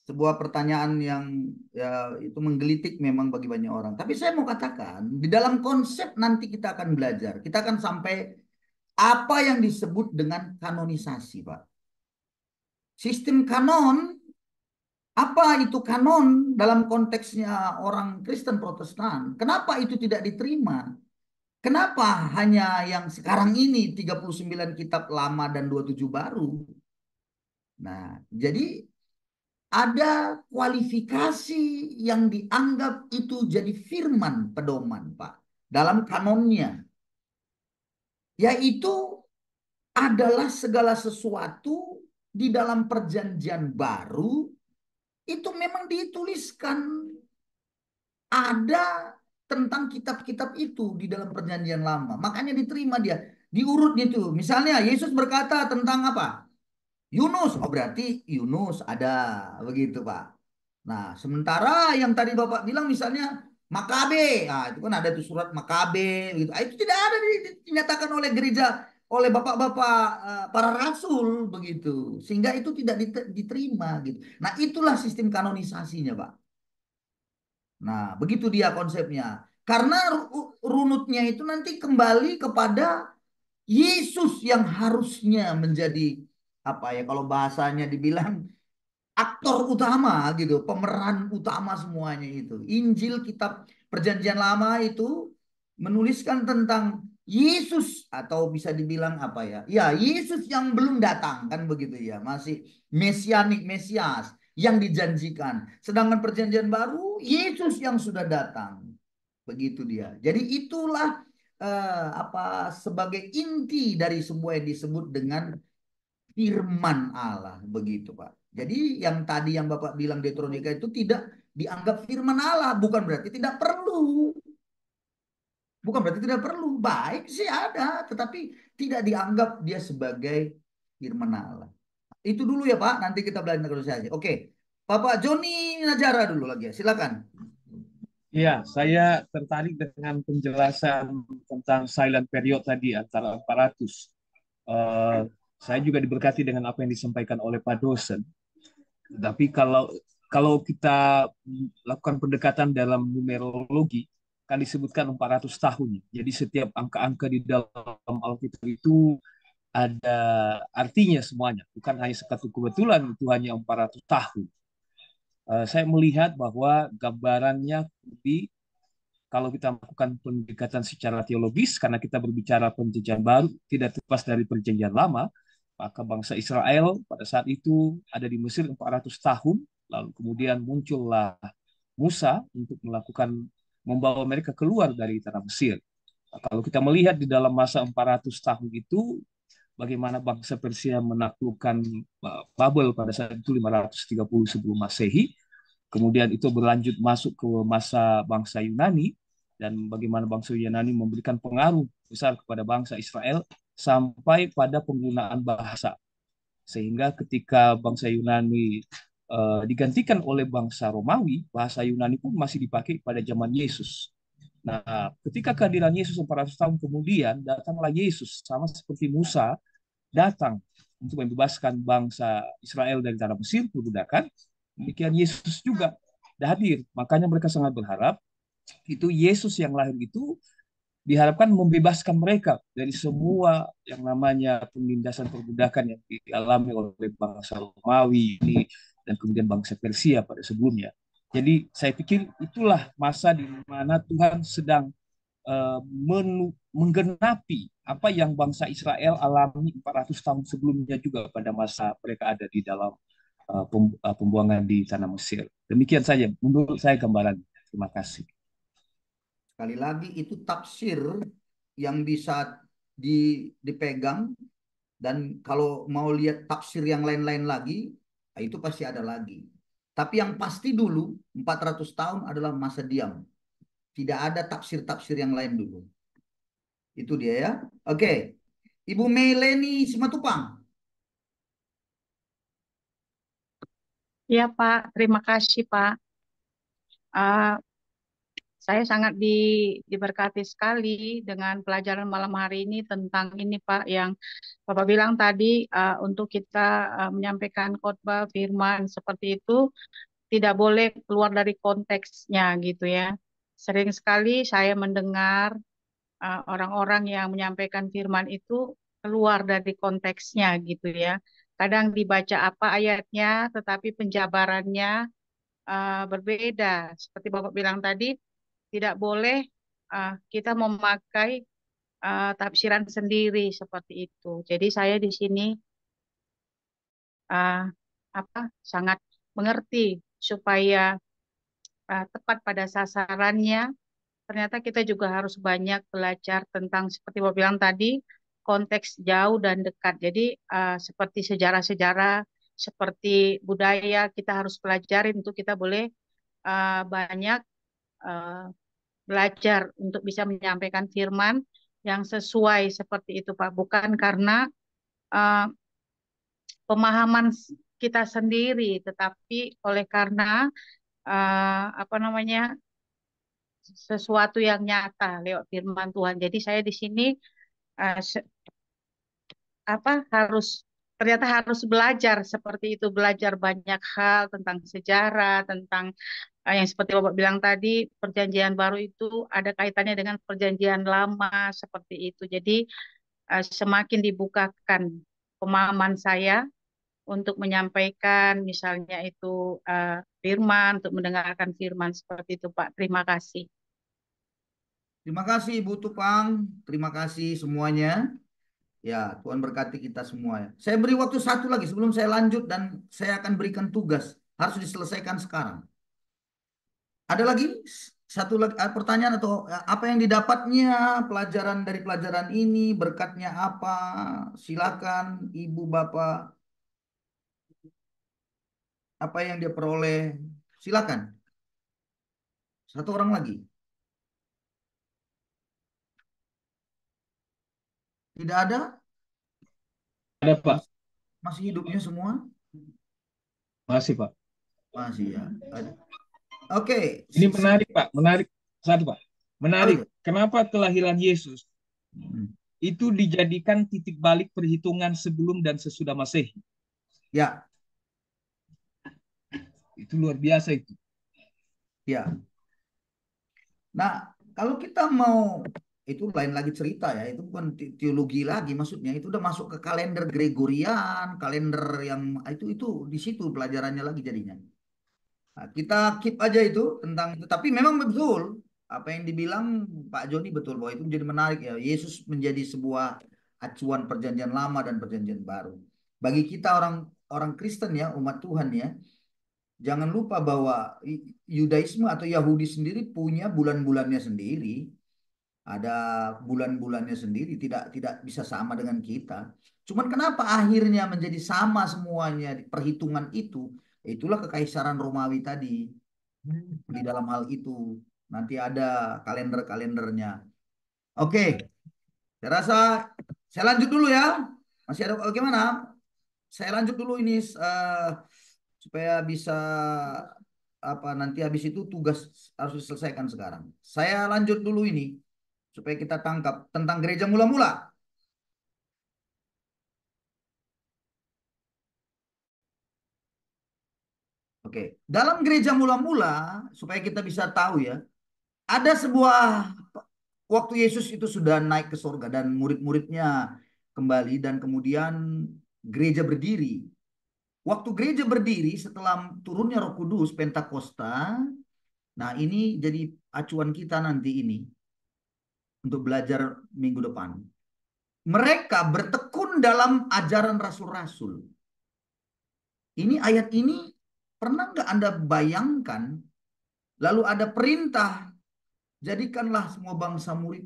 Sebuah pertanyaan yang ya itu menggelitik memang bagi banyak orang. Tapi saya mau katakan, di dalam konsep nanti kita akan belajar, kita akan sampai apa yang disebut dengan kanonisasi, Pak. Sistem kanon, apa itu kanon dalam konteksnya orang Kristen Protestan? Kenapa itu tidak diterima? Kenapa hanya yang sekarang ini 39 kitab lama dan 27 baru? Nah, jadi ada kualifikasi yang dianggap itu jadi firman pedoman, Pak, dalam kanonnya, yaitu adalah segala sesuatu di dalam perjanjian baru itu memang dituliskan ada tentang kitab-kitab itu di dalam perjanjian lama. Makanya diterima dia diurut gitu. Misalnya Yesus berkata tentang apa? Yunus. Oh berarti Yunus ada begitu, Pak. Nah, sementara yang tadi Bapak bilang misalnya Makabe, nah, itu kan ada tuh surat Makabe gitu. Ah, itu tidak ada dinyatakan oleh gereja, oleh bapak-bapak para rasul begitu. Sehingga itu tidak diterima gitu. Nah, itulah sistem kanonisasinya, Pak. Nah, begitu dia konsepnya. Karena runutnya itu nanti kembali kepada Yesus yang harusnya menjadi apa ya kalau bahasanya dibilang aktor utama gitu, pemeran utama semuanya itu. Injil kitab Perjanjian Lama itu menuliskan tentang Yesus atau bisa dibilang apa ya? Ya, Yesus yang belum datang kan begitu ya, masih mesianik Mesias yang dijanjikan. Sedangkan Perjanjian Baru Yesus yang sudah datang. Begitu dia. Jadi itulah apa sebagai inti dari semua yang disebut dengan firman Allah begitu Pak. Jadi yang tadi yang Bapak bilang Deuteronika itu tidak dianggap firman Allah, bukan berarti tidak perlu. Bukan berarti tidak perlu. Baik sih ada, tetapi tidak dianggap dia sebagai firman Allah. Itu dulu ya Pak, nanti kita belajar negosiasi. Oke. Bapak Joni Najara dulu lagi ya. Silakan. Ya, saya tertarik dengan penjelasan tentang silent period tadi antara 400. Saya juga diberkati dengan apa yang disampaikan oleh Pak dosen. Tapi kalau kita lakukan pendekatan dalam numerologi, kan disebutkan 400 tahun. Jadi setiap angka-angka di dalam Alkitab itu ada artinya semuanya. Bukan hanya satu kebetulan itu hanya 400 tahun. Saya melihat bahwa gambarannya lebih kalau kita melakukan pendekatan secara teologis, karena kita berbicara perjanjian baru, tidak terlepas dari perjanjian lama, maka bangsa Israel pada saat itu ada di Mesir 400 tahun, lalu kemudian muncullah Musa untuk membawa mereka keluar dari tanah Mesir. Nah, kalau kita melihat di dalam masa 400 tahun itu, bagaimana bangsa Persia menaklukkan Babel pada saat itu 530 sebelum Masehi, kemudian itu berlanjut masuk ke masa bangsa Yunani, dan bagaimana bangsa Yunani memberikan pengaruh besar kepada bangsa Israel sampai pada penggunaan bahasa. Sehingga ketika bangsa Yunani digantikan oleh bangsa Romawi, bahasa Yunani pun masih dipakai pada zaman Yesus. Nah, ketika kehadiran Yesus 400 tahun kemudian, datanglah Yesus sama seperti Musa datang untuk membebaskan bangsa Israel dari tanah Mesir, perbudakan. Demikian Yesus juga hadir. Makanya mereka sangat berharap itu Yesus yang lahir itu diharapkan membebaskan mereka dari semua yang namanya penindasan perbudakan yang dialami oleh bangsa Romawi ini dan kemudian bangsa Persia pada sebelumnya. Jadi saya pikir itulah masa di mana Tuhan sedang menggenapi apa yang bangsa Israel alami 400 tahun sebelumnya juga pada masa mereka ada di dalam pembuangan di tanah Mesir. Demikian saja menurut saya gambaran. Terima kasih. Sekali lagi itu tafsir yang bisa dipegang, dan kalau mau lihat tafsir yang lain-lain lagi, itu pasti ada lagi. Tapi yang pasti dulu 400 tahun adalah masa diam. Tidak ada tafsir-tafsir yang lain dulu. Itu dia ya. Oke. Ibu Meleni Simatupang. Ya Pak, terima kasih Pak. Uh, saya sangat diberkati sekali dengan pelajaran malam hari ini tentang ini Pak, yang Bapak bilang tadi, untuk kita menyampaikan khotbah firman seperti itu tidak boleh keluar dari konteksnya gitu ya. Sering sekali saya mendengar orang-orang yang menyampaikan firman itu keluar dari konteksnya gitu ya. Kadang dibaca apa ayatnya, tetapi penjabarannya berbeda. Seperti Bapak bilang tadi, tidak boleh kita memakai tafsiran sendiri seperti itu. Jadi saya di sini uh, sangat mengerti supaya tepat pada sasarannya. Ternyata kita juga harus banyak belajar tentang seperti Bapak bilang tadi, konteks jauh dan dekat. Jadi seperti sejarah-sejarah, seperti budaya kita harus pelajarin untuk kita boleh banyak uh, belajar untuk bisa menyampaikan firman yang sesuai seperti itu, Pak. Bukan karena uh, pemahaman kita sendiri, tetapi oleh karena apa namanya, sesuatu yang nyata lewat firman Tuhan. Jadi saya di sini uh, se- harus ternyata harus belajar seperti itu, belajar banyak hal tentang sejarah, tentang yang seperti Bapak bilang tadi, perjanjian baru itu ada kaitannya dengan perjanjian lama seperti itu. Jadi semakin dibukakan pemahaman saya untuk menyampaikan misalnya itu firman, untuk mendengarkan firman seperti itu, Pak. Terima kasih. Terima kasih Ibu Tupang, terima kasih semuanya. Ya, Tuhan berkati kita semua ya. Saya beri waktu satu lagi sebelum saya lanjut dan saya akan berikan tugas. Harus diselesaikan sekarang. Ada lagi satu lagi pertanyaan atau apa yang didapatnya pelajaran dari pelajaran ini, berkatnya apa? Silakan Ibu Bapak, apa yang dia peroleh? Silakan. Satu orang lagi. Tidak ada? Ada, Pak. Masih hidupnya semua? Masih, Pak. Masih ya. Ada. Oke. Ini menarik, Pak. Menarik. Satu, Pak. Menarik. Oh, Kenapa kelahiran Yesus itu dijadikan titik balik perhitungan sebelum dan sesudah Masehi? ya, Itu luar biasa itu. ya. Nah, kalau kita mau itu lain lagi cerita ya, itu bukan teologi lagi maksudnya, itu udah masuk ke kalender Gregorian, kalender yang itu di situ pelajarannya lagi jadinya. Nah, kita keep aja itu tentang itu, tapi memang betul apa yang dibilang Pak Joni betul bahwa itu menjadi menarik ya. Yesus menjadi sebuah acuan perjanjian lama dan perjanjian baru. Bagi kita orang orang Kristen ya, umat Tuhan ya, jangan lupa bahwa Yudaisme atau Yahudi sendiri punya bulan-bulannya sendiri, ada bulan-bulannya sendiri, tidak tidak bisa sama dengan kita. Cuman kenapa akhirnya menjadi sama semuanya di perhitungan itu? Itulah kekaisaran Romawi tadi. Di dalam hal itu nanti ada kalender-kalendernya. Oke, saya rasa saya lanjut dulu ya. Masih ada bagaimana? Saya lanjut dulu ini supaya bisa apa nanti habis itu tugas harus diselesaikan sekarang. Saya lanjut dulu ini supaya kita tangkap tentang gereja mula-mula. Oke, dalam gereja mula-mula supaya kita bisa tahu ya, ada sebuah waktu Yesus itu sudah naik ke surga dan murid-muridnya kembali dan kemudian gereja berdiri. Waktu gereja berdiri setelah turunnya Roh Kudus Pentakosta, nah ini jadi acuan kita nanti ini untuk belajar minggu depan. Mereka bertekun dalam ajaran rasul-rasul. Ini ayat ini pernah nggak Anda bayangkan? Lalu ada perintah, jadikanlah semua bangsa murid.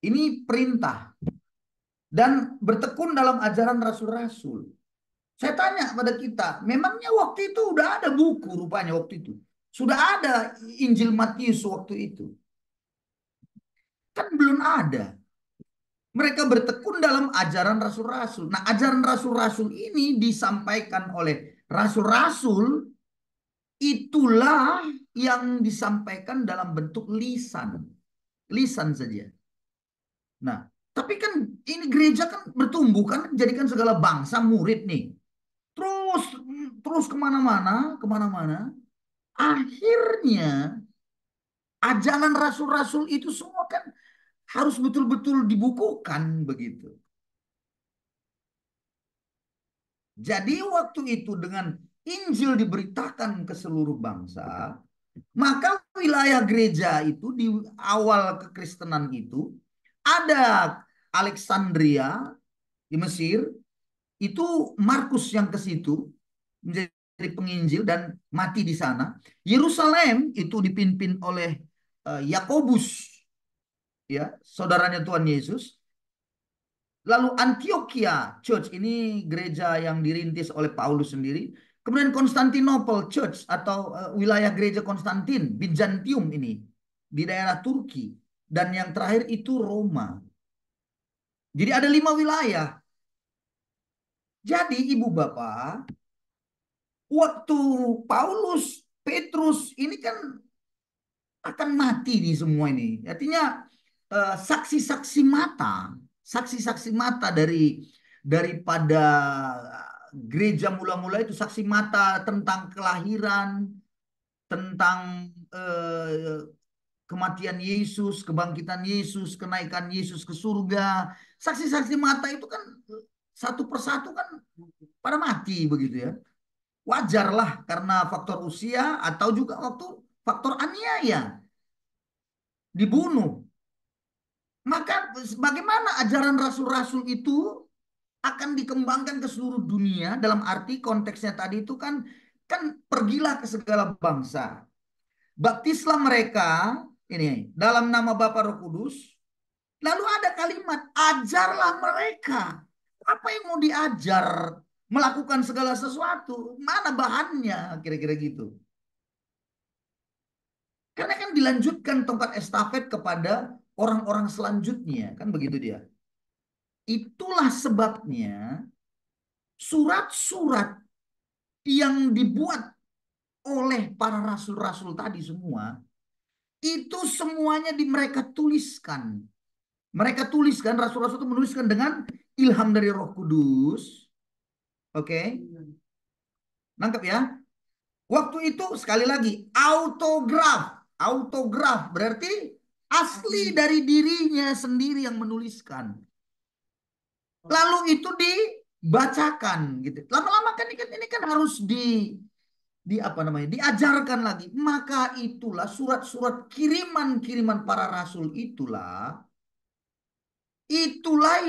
Ini perintah. Dan bertekun dalam ajaran rasul-rasul. Saya tanya pada kita, memangnya waktu itu udah ada buku rupanya waktu itu. Sudah ada Injil Matius waktu itu. Kan belum ada. Mereka bertekun dalam ajaran rasul-rasul. Nah, ajaran rasul-rasul ini disampaikan oleh rasul-rasul, itulah yang disampaikan dalam bentuk lisan. Lisan saja. Nah, tapi kan ini gereja kan bertumbuh kan, jadikan segala bangsa murid nih. Terus kemana-mana. Akhirnya ajaran rasul-rasul itu semua kan harus betul-betul dibukukan begitu. Jadi waktu itu dengan Injil diberitakan ke seluruh bangsa, maka wilayah gereja itu di awal kekristenan itu ada Alexandria di Mesir, itu Markus yang ke situ menjadi penginjil dan mati di sana. Yerusalem itu dipimpin oleh Yakobus, ya, saudaranya Tuhan Yesus. Lalu Antioquia Church, ini gereja yang dirintis oleh Paulus sendiri. Kemudian Konstantinopel Church atau wilayah gereja Konstantin, Bizantium ini di daerah Turki. Dan yang terakhir itu Roma. Jadi ada 5 wilayah. Jadi ibu bapak, waktu Paulus, Petrus ini kan akan mati di semua ini. Artinya saksi-saksi mata daripada gereja mula-mula itu, saksi mata tentang kelahiran, tentang kematian Yesus, kebangkitan Yesus, kenaikan Yesus ke surga. Saksi-saksi mata itu kan satu persatu kan pada mati begitu ya. Wajarlah karena faktor usia atau juga waktu faktor aniaya, dibunuh. Maka bagaimana ajaran rasul-rasul itu akan dikembangkan ke seluruh dunia, dalam arti konteksnya tadi itu kan pergilah ke segala bangsa. Baptislah mereka ini dalam nama Bapa Roh Kudus. Lalu ada kalimat ajarlah mereka. Apa yang mau diajar? Melakukan segala sesuatu. Mana bahannya? Kira-kira gitu. Karena kan dilanjutkan tongkat estafet kepada orang-orang selanjutnya. Kan begitu dia. Itulah sebabnya surat-surat yang dibuat oleh para rasul-rasul tadi semua, itu semuanya mereka tuliskan. Mereka tuliskan, rasul-rasul itu menuliskan dengan ilham dari Roh Kudus. Oke. Nangkep ya? Waktu itu sekali lagi autograf. Autograf berarti asli dari dirinya sendiri yang menuliskan. Lalu itu dibacakan gitu. Lama-lama kan ini kan harus diajarkan lagi. Maka itulah surat-surat kiriman para rasul itulah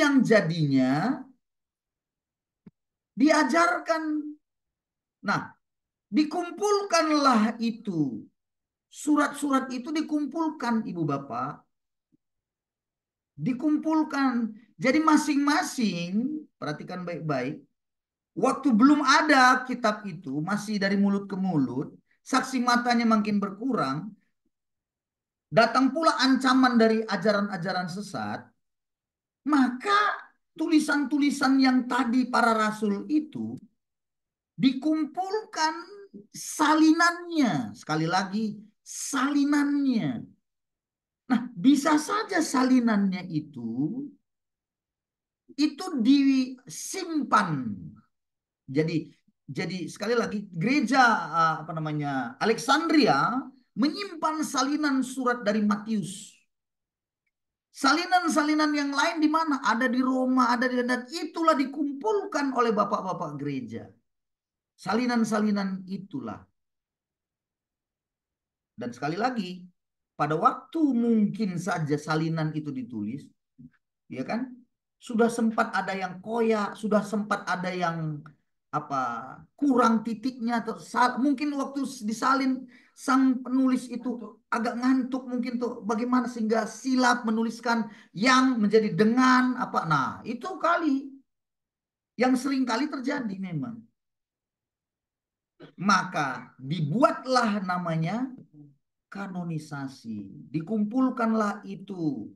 yang jadinya diajarkan. Nah, dikumpulkanlah itu. Surat-surat itu dikumpulkan, Ibu Bapak. Dikumpulkan. Jadi masing-masing, perhatikan baik-baik. Waktu belum ada kitab itu, masih dari mulut ke mulut, saksi matanya makin berkurang, datang pula ancaman dari ajaran-ajaran sesat, maka tulisan-tulisan yang tadi para rasul itu dikumpulkan salinannya. Sekali lagi, salinannya. Nah, bisa saja salinannya itu disimpan. Jadi sekali lagi gereja Alexandria menyimpan salinan surat dari Matius. Salinan-salinan yang lain di mana? Ada di Roma, dan itulah dikumpulkan oleh bapak-bapak gereja. Salinan-salinan itulah. Dan sekali lagi, pada waktu mungkin saja salinan itu ditulis, ya kan? Sudah sempat ada yang koyak, sudah sempat ada yang kurang titiknya, atau mungkin waktu disalin sang penulis itu agak ngantuk mungkin tuh, bagaimana sehingga silap menuliskan yang menjadi dengan nah itu kali yang sering kali terjadi memang. Maka dibuatlah namanya kanonisasi, dikumpulkanlah itu.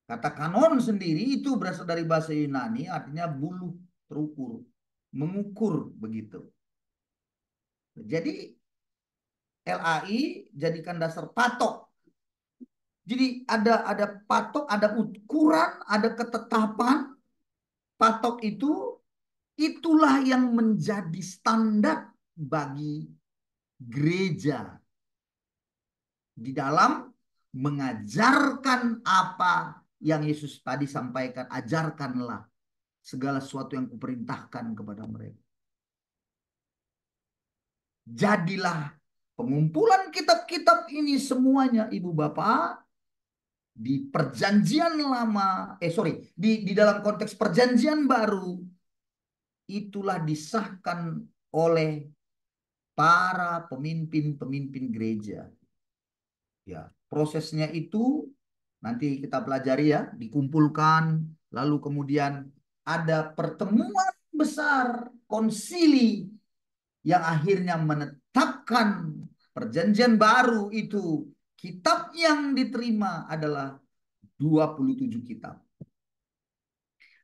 Kata kanon sendiri itu berasal dari bahasa Yunani, artinya buluh terukur, mengukur begitu. Jadi LAI jadikan dasar patok. Jadi ada patok, ada ukuran, ada ketetapan. Patok itu itulah yang menjadi standar bagi gereja di dalam mengajarkan apa yang Yesus tadi sampaikan. Ajarkanlah segala sesuatu yang kuperintahkan kepada mereka. Jadilah pengumpulan kitab-kitab ini semuanya, Ibu Bapak, di perjanjian lama, di dalam konteks perjanjian baru, itulah disahkan oleh para pemimpin-pemimpin gereja. Ya, prosesnya itu nanti kita pelajari ya, dikumpulkan, lalu kemudian ada pertemuan besar, konsili yang akhirnya menetapkan perjanjian baru itu. Kitab yang diterima adalah 27 kitab.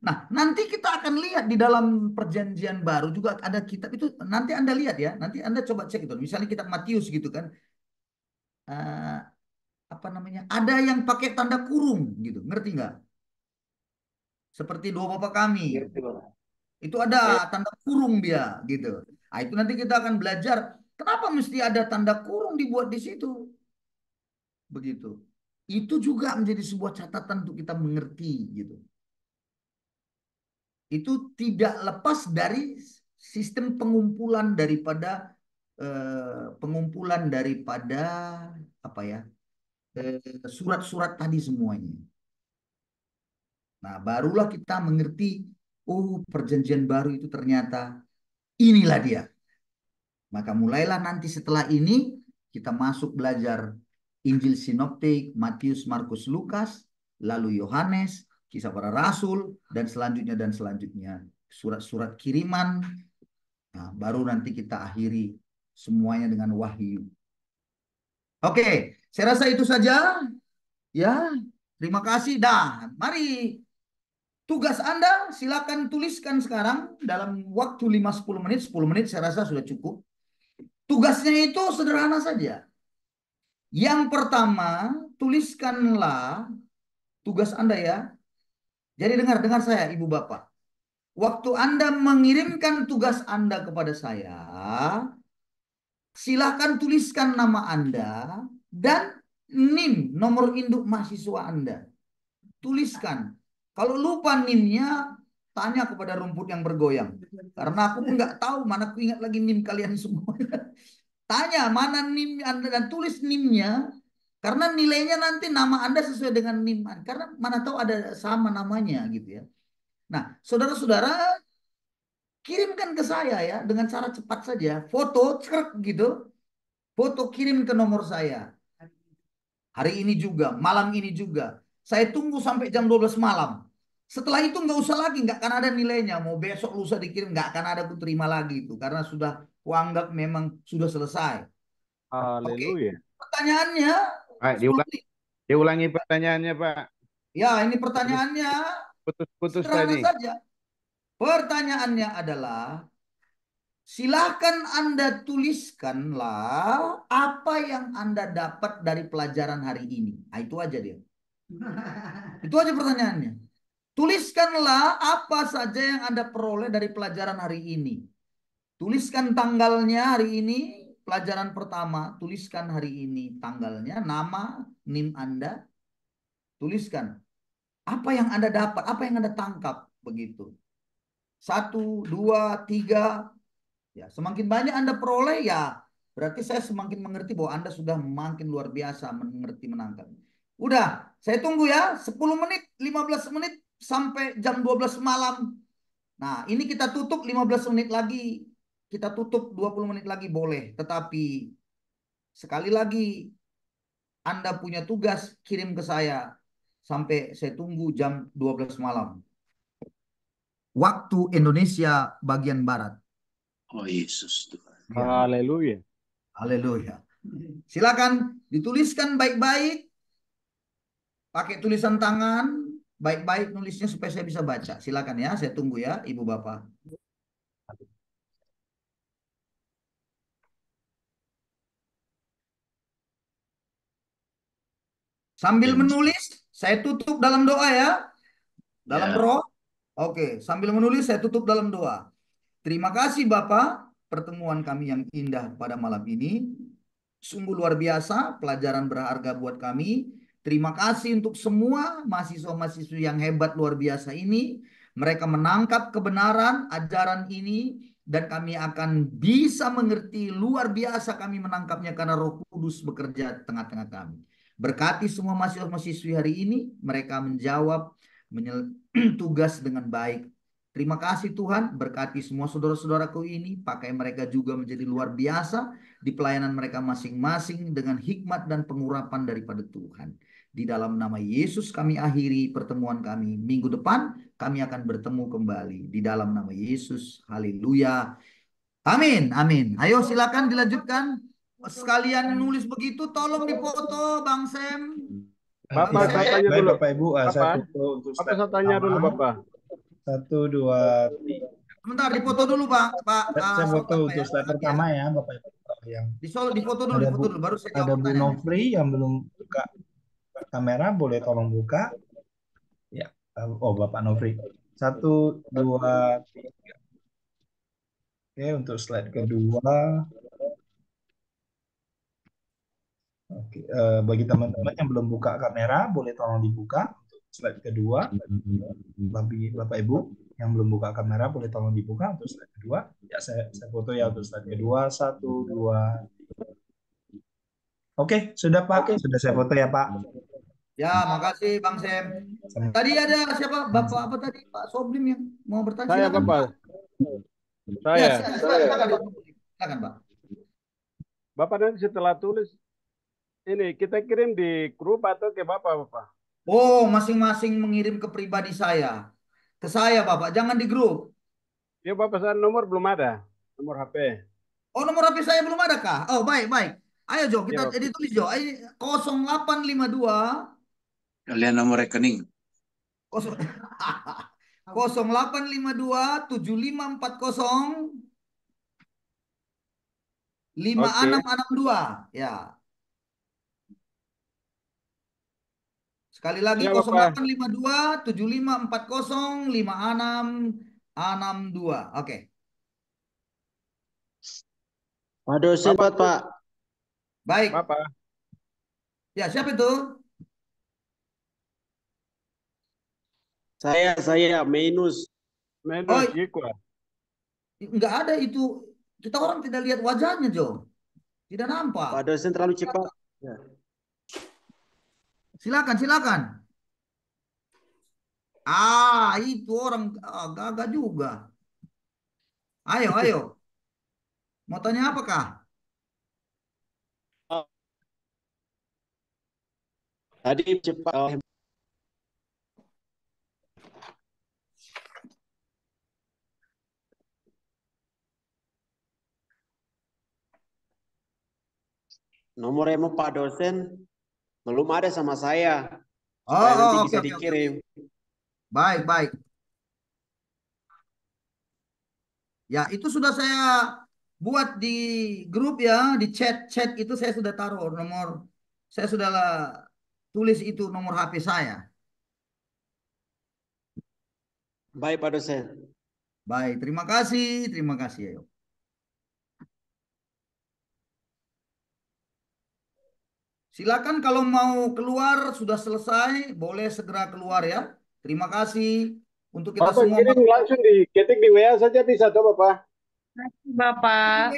Nah, nanti kita akan lihat di dalam perjanjian baru juga ada kitab itu. Nanti Anda lihat ya, nanti Anda coba cek itu. Misalnya kitab Matius gitu kan. Eh, apa namanya? Ada yang pakai tanda kurung gitu. Ngerti nggak? Seperti Dua Bapa Kami. Itu ada tanda kurung dia gitu. Nah, itu nanti kita akan belajar kenapa mesti ada tanda kurung dibuat di situ. Begitu. Itu juga menjadi sebuah catatan untuk kita mengerti gitu. Itu tidak lepas dari sistem pengumpulan daripada apa ya, surat-surat tadi semuanya. Nah, barulah kita mengerti, oh perjanjian baru itu ternyata inilah dia. Maka mulailah nanti setelah ini kita masuk belajar Injil Sinoptik, Matius, Markus, Lukas, lalu Yohanes, Kisah Para Rasul, dan selanjutnya. Surat-surat kiriman. Nah, baru nanti kita akhiri semuanya dengan wahyu. Oke, saya rasa itu saja. Ya, terima kasih. Dah, mari tugas Anda silakan tuliskan sekarang dalam waktu 5-10 menit. 10 menit saya rasa sudah cukup. Tugasnya itu sederhana saja. Yang pertama, tuliskanlah tugas Anda ya. Jadi dengar saya Ibu Bapak. Waktu Anda mengirimkan tugas Anda kepada saya, silakan tuliskan nama Anda dan NIM, nomor induk mahasiswa Anda. Tuliskan. Kalau lupa NIM-nya, tanya kepada rumput yang bergoyang. Karena aku pun nggak tahu, mana aku ingat lagi NIM kalian semua. Tanya mana NIM Anda dan tulis NIM-nya. Karena nilainya nanti nama Anda sesuai dengan NIM. Karena mana tahu ada sama namanya gitu ya. Nah, saudara-saudara kirimkan ke saya ya dengan cara cepat saja. Foto cerk gitu. Foto kirim ke nomor saya. Hari ini juga, malam ini juga. Saya tunggu sampai jam 12 malam. Setelah itu nggak usah lagi, nggak akan ada nilainya. Mau besok lusa dikirim, nggak akan ada aku terima lagi itu. Karena sudah kuanggap memang sudah selesai. Oke, Haleluya. pertanyaannya Pak, 10 menit. diulangi pertanyaannya, Pak. Ya, ini pertanyaannya Putus-putus sederhana tadi. saja. Pertanyaannya adalah, silakan Anda tuliskanlah apa yang Anda dapat dari pelajaran hari ini. Nah, itu aja dia. Itu aja pertanyaannya. Tuliskanlah apa saja yang Anda peroleh dari pelajaran hari ini. Tuliskan tanggalnya hari ini, pelajaran pertama. Tuliskan hari ini tanggalnya, nama, NIM Anda. Tuliskan apa yang Anda dapat, apa yang Anda tangkap. Begitu. 1, 2, 3. Ya, semakin banyak Anda peroleh, ya berarti saya semakin mengerti bahwa Anda sudah makin luar biasa mengerti menangkap. Udah, saya tunggu ya 10 menit, 15 menit sampai jam 12 malam. Nah, ini kita tutup 15 menit lagi. Kita tutup 20 menit lagi boleh. Tetapi sekali lagi Anda punya tugas kirim ke saya sampai saya tunggu jam 12 malam. Waktu Indonesia bagian Barat. Oh Yesus Tuhan. Ya. Haleluya. Haleluya. Silakan dituliskan baik-baik. Pakai tulisan tangan. Baik-baik nulisnya supaya saya bisa baca. Silakan ya. Saya tunggu ya Ibu Bapak. Sambil menulis, saya tutup dalam doa ya. Dalam roh. Oke, sambil menulis saya tutup dalam doa. Terima kasih Bapak, pertemuan kami yang indah pada malam ini. Sungguh luar biasa, pelajaran berharga buat kami. Terima kasih untuk semua mahasiswa-mahasiswa yang hebat luar biasa ini. Mereka menangkap kebenaran ajaran ini dan kami akan bisa mengerti luar biasa kami menangkapnya karena Roh Kudus bekerja di tengah-tengah kami. Berkati semua mahasiswa-mahasiswi hari ini, mereka menjawab tugas dengan baik. Terima kasih Tuhan, berkati semua saudara-saudaraku ini, pakai mereka juga menjadi luar biasa di pelayanan mereka masing-masing dengan hikmat dan pengurapan daripada Tuhan. Di dalam nama Yesus kami akhiri pertemuan kami. Minggu depan kami akan bertemu kembali. Di dalam nama Yesus, haleluya. Amin, amin. Ayo silakan dilanjutkan. Sekalian nulis begitu, tolong dipoto Bang Sam. Bapak, Bang saya Sam. tanya Baik dulu. Bapak Ibu, saya Bapak, foto untuk Bapak slide saya tanya dulu pertama. Bapak. 1, 2, 3. Sebentar, dipoto dulu Pak Saya foto Sultan, Pak, untuk ya. slide Nanti ya. pertama ya Bapak Ibu. Yang Difoto ada dulu, baru saya ada jawab Bu pertanyaan. Nofri yang belum buka kamera, boleh tolong buka. Ya, oh Bapak Nofri. 1, 2, 3. Oke, untuk slide kedua. Oke, bagi teman-teman yang belum buka kamera, boleh tolong dibuka untuk slide kedua. Bagi Bapak Ibu yang belum buka kamera, boleh tolong dibuka untuk slide kedua. Ya, saya foto ya untuk slide kedua. 1, 2, 3. Oke, sudah Pak. Sudah saya foto ya Pak. Ya, makasih Bang Sam. Tadi ada siapa? Bapak apa tadi? Pak Soblim yang mau bertanya. Saya Silakan, Bapak. Pak. Ya, Saya. silakan Pak. Silakan Pak. Bapak nanti setelah tulis ini kita kirim di grup atau ke Bapak? Oh, masing-masing mengirim ke pribadi saya. Ke saya Bapak, jangan di grup. Ya Bapak, saya nomor belum ada. Nomor HP. Oh, nomor HP saya belum ada kah? Oh, baik, baik. Ayo Jo, kita Ya, ditulis Jo. 0852 Kalian nomor rekening. 0852 7540 Oke. 5662. Ya. Sekali lagi Ya, Bapak. 0852 7540 5662. Oke. Pak dosen, Pak. Baik. Bapak. Ya, siapa itu? Saya Menus. Oh, Jikwa. enggak ada itu. Kita orang tidak lihat wajahnya, Jo. Tidak nampak. Pak dosen terlalu cepat. Ya. Silakan. Itu orang gagah juga. Ayo. Mau tanya apakah? Tadi cepat. Nomor emo Pak dosen belum ada sama saya. Supaya nanti bisa dikirim. Baik. Ya, itu sudah saya buat di grup ya, di chat itu saya sudah taruh nomor. Saya sudah tulis itu nomor HP saya. Baik Pak dosen. Baik, terima kasih. Ayo. Silakan kalau mau keluar sudah selesai, boleh segera keluar ya. Terima kasih untuk kita Bapak semua. kirim langsung diketik di WA saja bisa tuh Bapak. Bapak.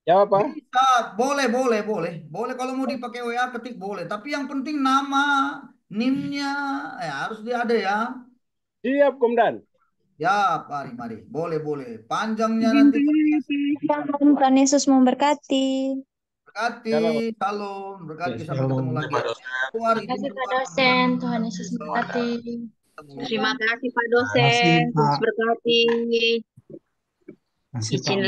Ya Bapak. Bisa, boleh. Kalau mau dipakai WA ketik boleh. Tapi yang penting nama, NIM-nya ya harus ada ya. Siap, Komandan. Ya, mari. Boleh. Panjangnya nanti. Tuhan Yesus memberkati. Berkati, salam, berkati sampai ketemu lagi. Terima kasih Pak dosen, Tuhan Yesus memberkati. Terima kasih Pak dosen, Yesus berkati. Izin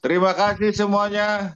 Terima kasih semuanya.